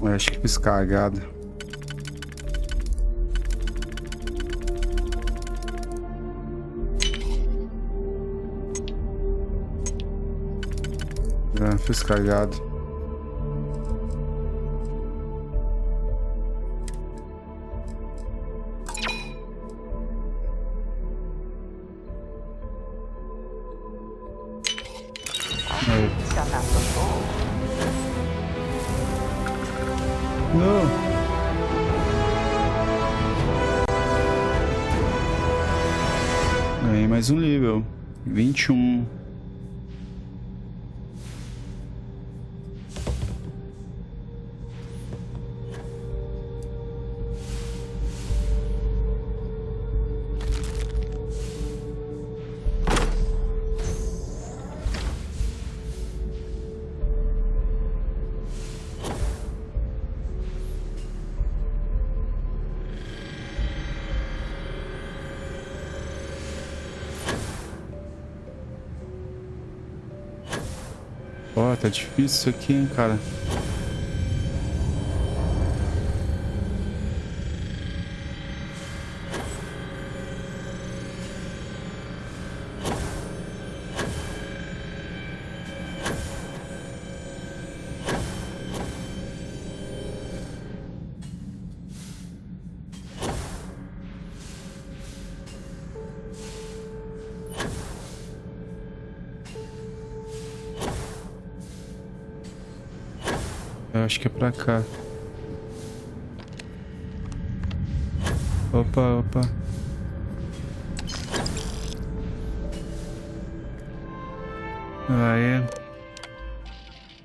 Eu acho que fiz cagada. Fiz cagada. Não. Ganhei mais um nível. 21. Ó, tá difícil isso aqui, hein, cara. Eu acho que é pra cá. Opa, opa. Aí.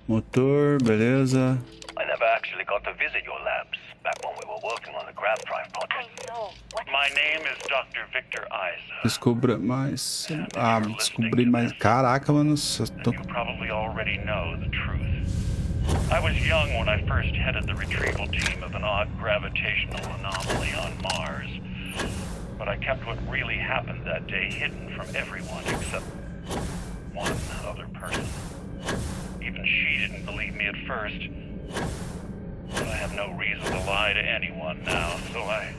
Motor, beleza. I never actually got to visit your labs back when we were working on the Grav Drive project. I know. My name is Dr. Victor Isa. Descubra mais. Ah, descobri mais. Caraca, mano. Tô... You probably already know the truth. I was young when I first headed the retrieval team of an odd gravitational anomaly on Mars. But I kept what really happened that day hidden from everyone except one other person. Even she didn't believe me at first. But I have no reason to lie to anyone now, so I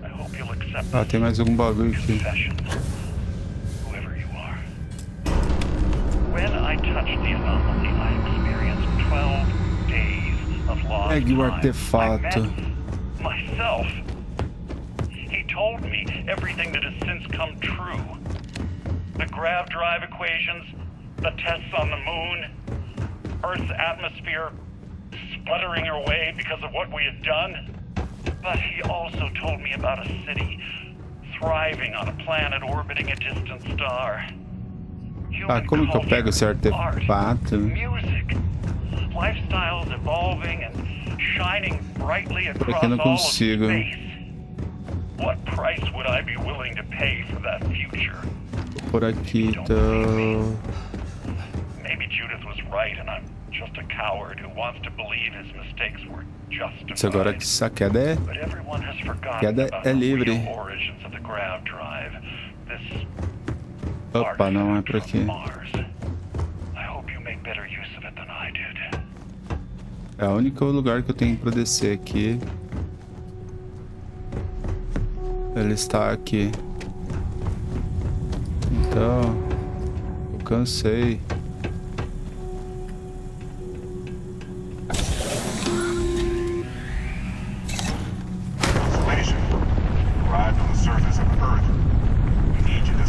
hope you'll accept Ah, tem mais algum bagulho aqui. Whoever you are. When I touched the anomaly, I experienced 12 days of lost Pegue o time. artefato. I met myself. He told me everything that has since come true. The Grav Drive equations, the tests on the moon, Earth's atmosphere sputtering away because of what we had done. But he also told me about a city thriving on a planet orbiting a distant star. Ah, como que eu pego esse artefato? Music, lifestyles evolving and shining brightly across Aqui eu não all of consigo. space. What price would I be willing to pay for that future? Por aqui, então. Maybe Judith was right and I'm just a coward who wants to believe his mistakes were justified. Isso agora que essa queda é. But everyone has forgotten Queda about é the livre. real origins of the Grav Drive. This Opa, não é por aqui. Mars. I hope you make better use of it than I did. É o único lugar que eu tenho pra descer aqui. Ele está aqui. Então, eu cansei. Arrived on the surface of Earth. We need you to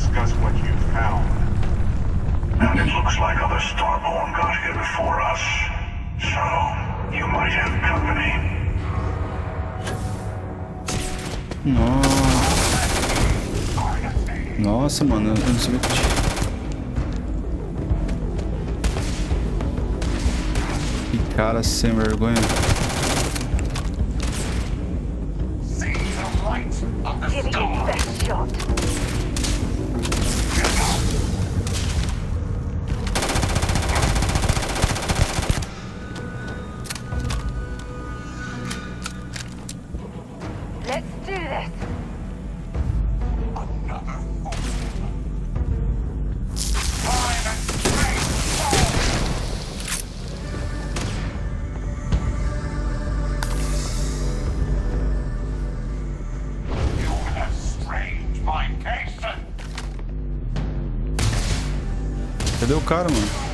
Nossa, mano, eu não sabia que tinha. Que cara sem vergonha. Cadê o cara, mano?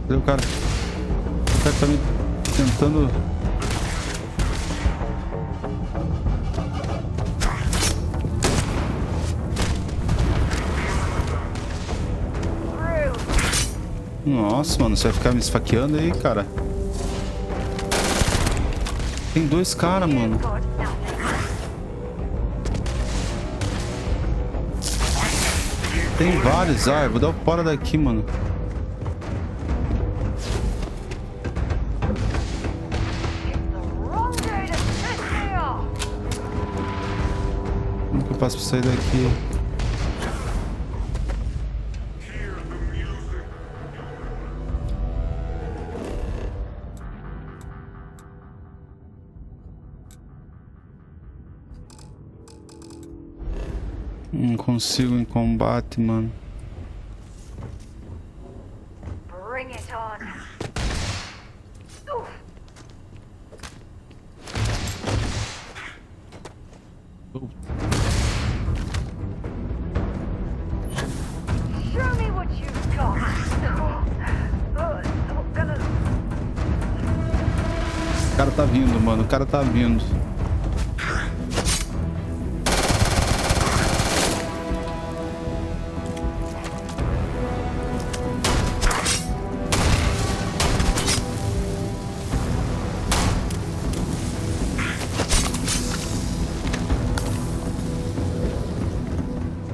Cadê o cara? O cara tá me tentando... Nossa, mano, você vai ficar me esfaqueando aí, cara? Tem dois caras, mano. Tem vários. Ah, eu vou dar o fora daqui, mano. Como que eu faço pra sair daqui? Não consigo em combate, mano. Bring it on. Show me what you've got. O cara tá vindo, mano. O cara tá vindo.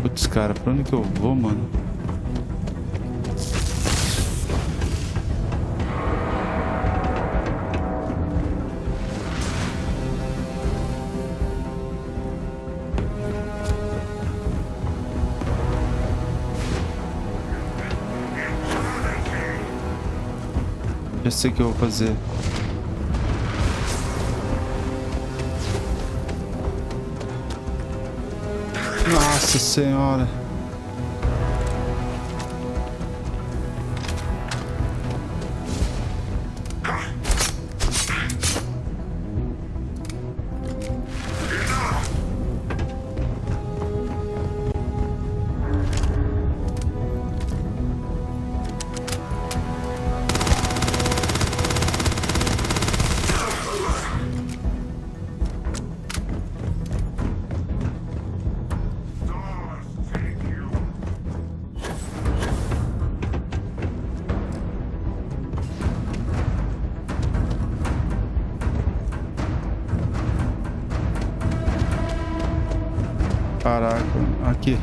Putz, cara, pra onde que eu vou, mano? Já sei o que eu vou fazer. Nossa senhora. Caraca, aqui.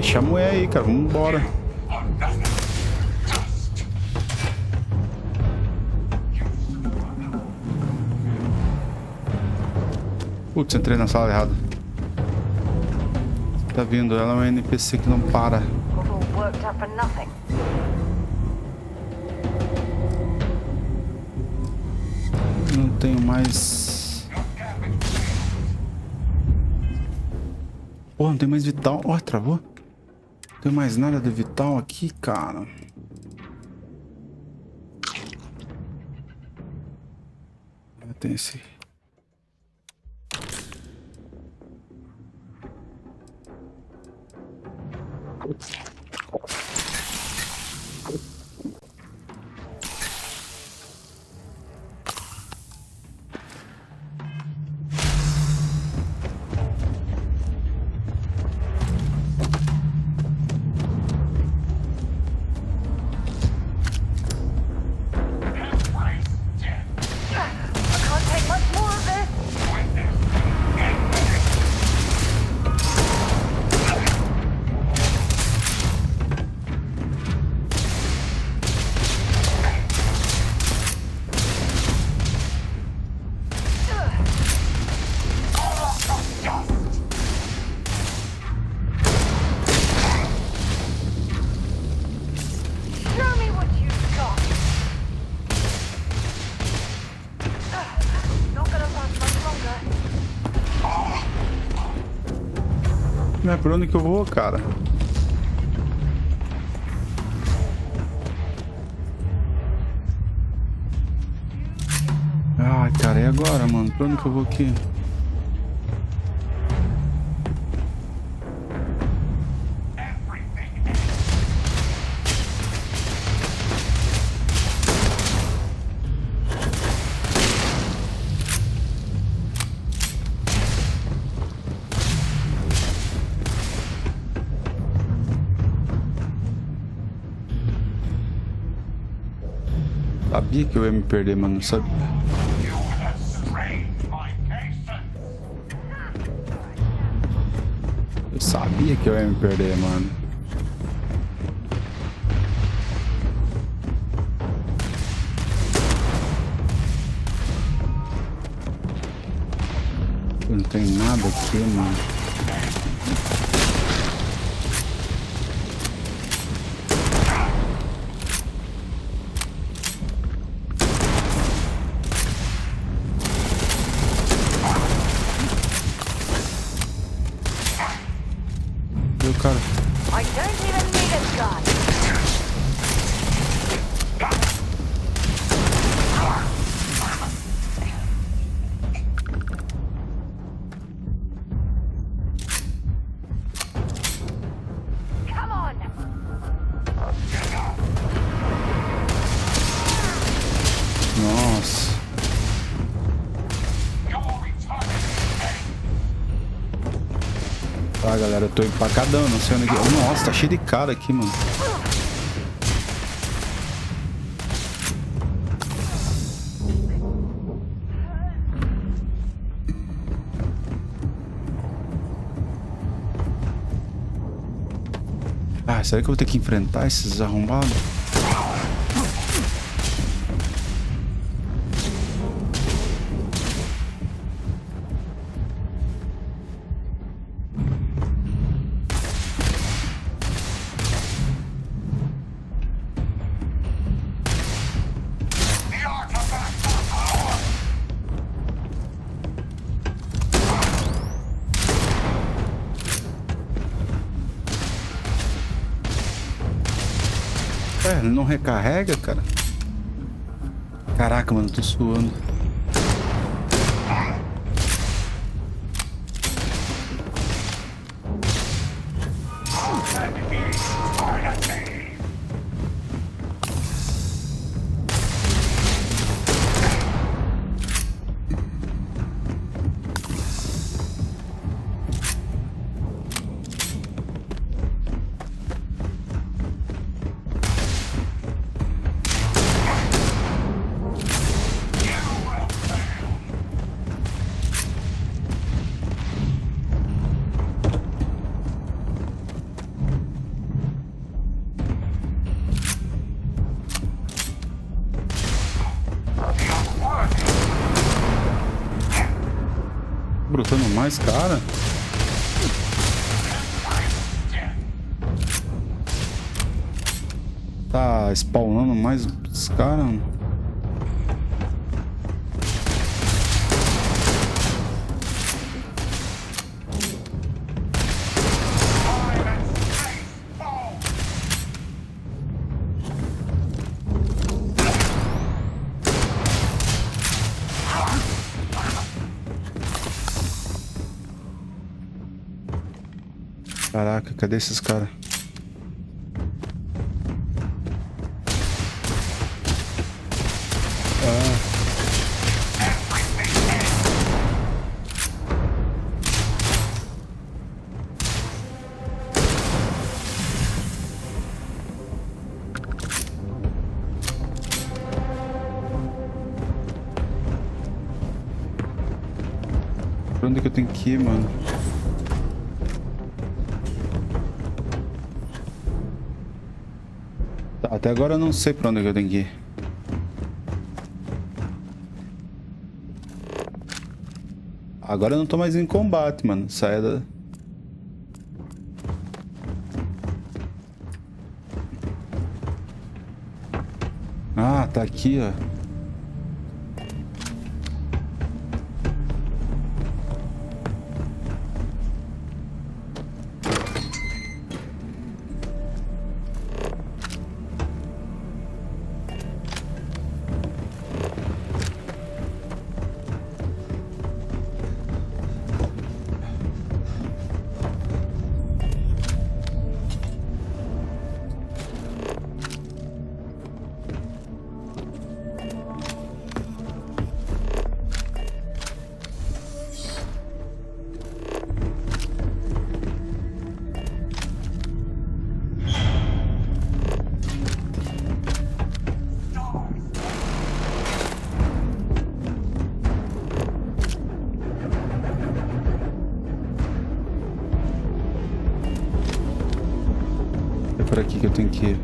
deixa a mulher aí, cara. Vamos embora. Putz, entrei na sala errada. Tá vindo, ela é uma NPC que não para. Não tenho mais. Pô, não tem mais vital. Ó, travou. Não tem mais nada de vital aqui, cara. Tem esse. Não é por onde que eu vou, cara? Ai, cara, e agora, mano? Por onde que eu vou aqui? Sabia que eu ia me perder, mano. Não sabia. Eu sabia que eu ia me perder, mano. Não tem nada aqui, mano. Cara. Nossa. Ah, galera, eu tô empacadão, não sei onde que... Nossa, tá cheio de cara aqui, mano. Ah, será que eu vou ter que enfrentar esses arrombados? É, ele não recarrega, cara. Caraca, mano, eu tô suando. Brotando mais, cara. Tá spawnando mais os caras. Caraca, cadê esses caras? Pra onde que eu tenho que ir, mano? Tá, até agora eu não sei pra onde que eu tenho que ir. Agora eu não tô mais em combate, mano. Saia da... Ah, tá aqui, ó. Por aqui que eu tenho que ir.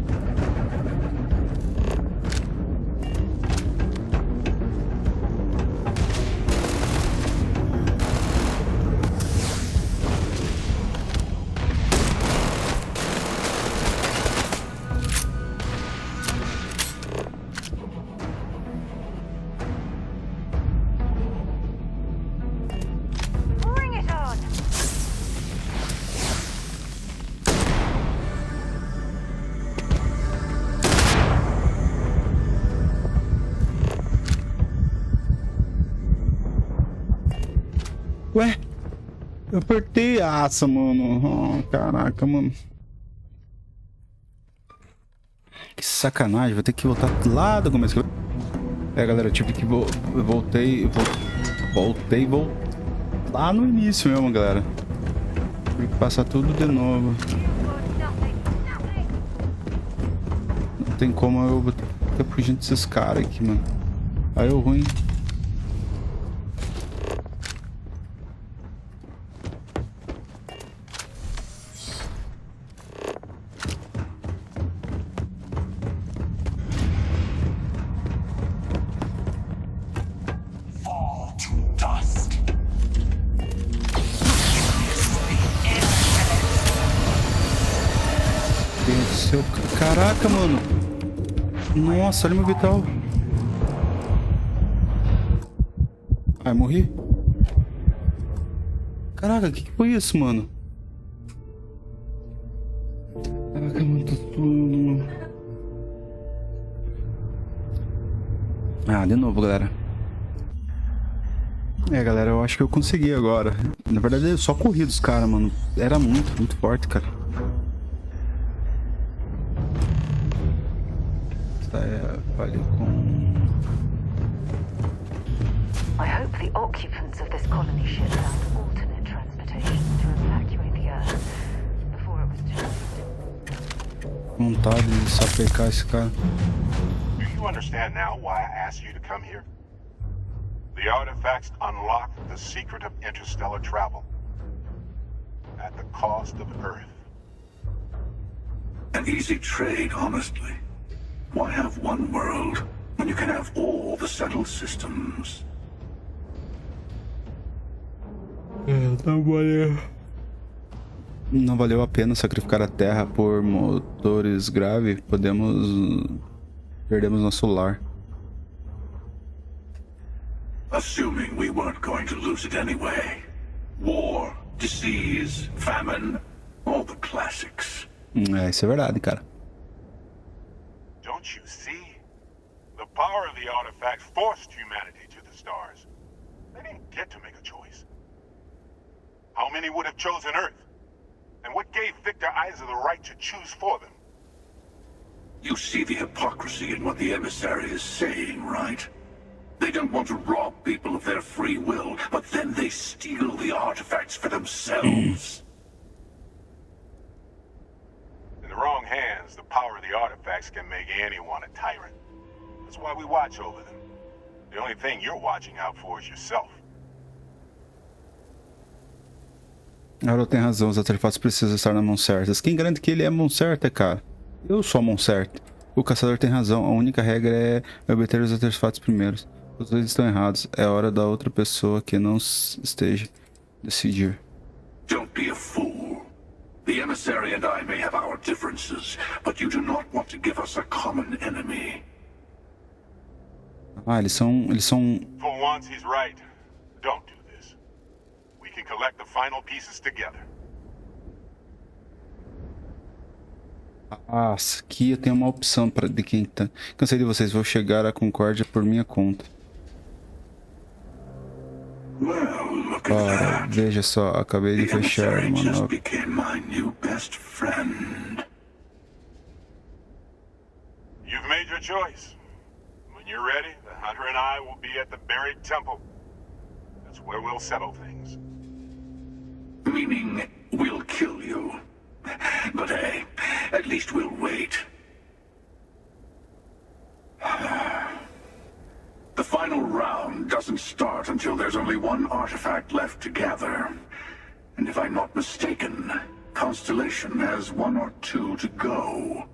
Ué, eu apertei a aça, mano. Oh, caraca, mano. Que sacanagem, vou ter que voltar lá do começo. É, galera, eu tive que voltei lá no início mesmo, galera. Tive que passar tudo de novo. Não tem como eu ficar fugindo desses caras aqui, mano. Aí o ruim. Caraca, mano. Nossa, olha meu vital. Ai, morri. Caraca, que foi isso, mano? Caraca, mano, tô tudo... Ah, de novo, galera. É, galera, eu acho que eu consegui agora. Na verdade, eu só corri dos caras, mano. Era muito forte, cara. Fale com... I hope the occupants of this colony ship found alternate transportation to evacuate the Earth before it was too late. Vontade de sapecar esse cara. Do you understand now why I asked you to come here? The artifacts unlock the secret of interstellar travel at the cost of Earth. An easy trade, honestly. Why have one world when you can have all the settled systems? Não valeu a pena sacrificar a Terra por motores graves. Perdemos nosso lar. Assuming we weren't going to lose it anyway. War, disease, famine, all the classics. Isso é verdade, cara. Don't you see? The power of the artifacts forced humanity to the stars. They didn't get to make a choice. How many would have chosen Earth? And what gave Victor Isa the right to choose for them? You see the hypocrisy in what the emissary is saying, right? They don't want to rob people of their free will, but then they steal the artifacts for themselves. In the wrong hands, the power of the artifacts can make anyone a tyrant. That's why we watch over them. The only thing you're watching out for is yourself. Ela tem razão, os artefatos precisam estar na mão certa. Quem garante que ele é a mão certa, cara? Eu sou a mão certa. O caçador tem razão, a única regra é obter os artefatos primeiros. Os dois estão errados, é hora da outra pessoa que não esteja decidir. Don't be a fool. The emissary and I may have our differences, but you do not want to give us a common enemy. Ah, eles são... For once he's right. Don't do this. We can collect the final pieces together. Ah, aqui eu tenho uma opção de quem tá... Cansei de vocês, vou chegar à concórdia por minha conta. Ora, veja só, acabei de fechar uma nova... You've made your choice. When you're ready, the hunter and I will be at the buried temple. That's where we'll settle things. Meaning, we'll kill you. But hey, at least we'll wait. The final round doesn't start until there's only one artifact left to gather. And if I'm not mistaken, Constellation has 1 or 2 to go.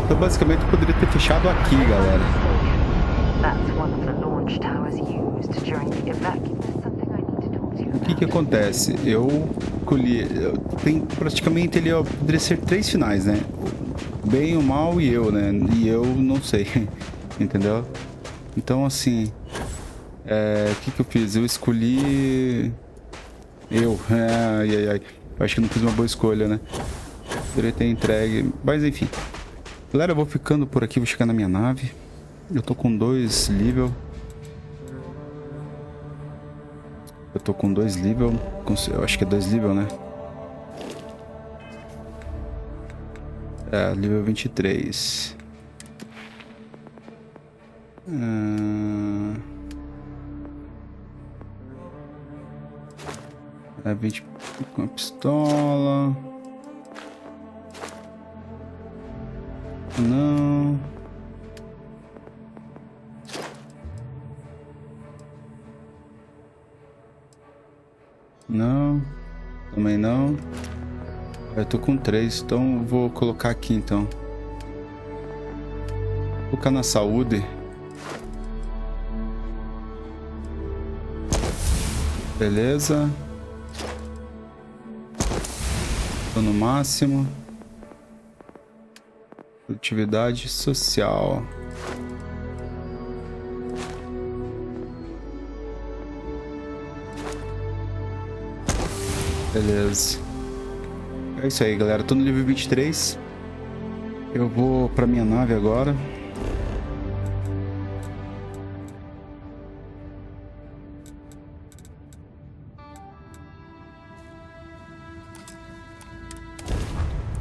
Então basicamente eu poderia ter fechado aqui, galera. O que acontece? Eu colhi... Tem praticamente ele, ó, poderia ser 3 finais, né? Bem, o mal e eu, né? E eu não sei, entendeu? Então assim... o que eu fiz? Eu escolhi... Ai. Acho que não fiz uma boa escolha, né? Poderia ter entregue... Mas enfim... Galera, eu vou ficando por aqui, vou chegar na minha nave. Eu tô com 2 nível. Eu tô com 2 nível. Eu acho que é 2 nível, né? É, nível 23. É 20 com a pistola. Não. Não. Também não. Eu tô com 3, então vou colocar aqui então. Vou colocar na saúde. Beleza. Tô no máximo. Produtividade social. Beleza. É isso aí, galera. Tô no nível 23. Eu vou pra minha nave agora.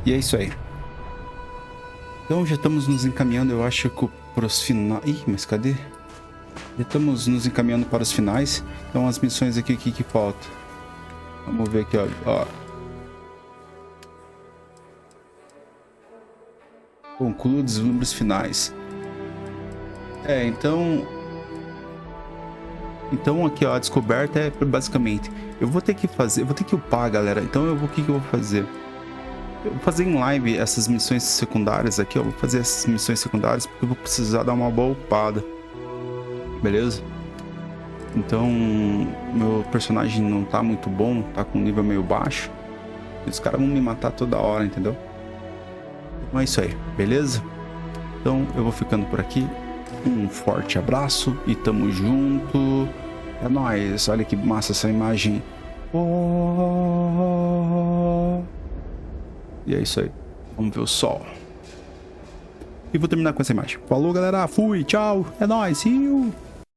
E é isso aí. Então já estamos nos encaminhando, eu acho, para os finais. Ih, mas cadê? Já estamos nos encaminhando para os finais. Então as missões aqui, o que falta? Vamos ver aqui, ó. Conclua deslumbres finais. Então aqui, ó, a descoberta é basicamente... Eu vou ter que upar, galera. Então o que eu vou fazer? Eu vou fazer em live essas missões secundárias aqui, ó. Vou fazer essas missões secundárias porque eu vou precisar dar uma boa upada. Beleza? Então, meu personagem não tá muito bom, tá com um nível meio baixo. E os caras vão me matar toda hora, entendeu? Então é isso aí, beleza? Então eu vou ficando por aqui. Um forte abraço e tamo junto. É nóis, olha que massa essa imagem. Oh. E é isso aí. Vamos ver o sol. E vou terminar com essa imagem. Falou, galera. Fui, tchau. É nóis. See you.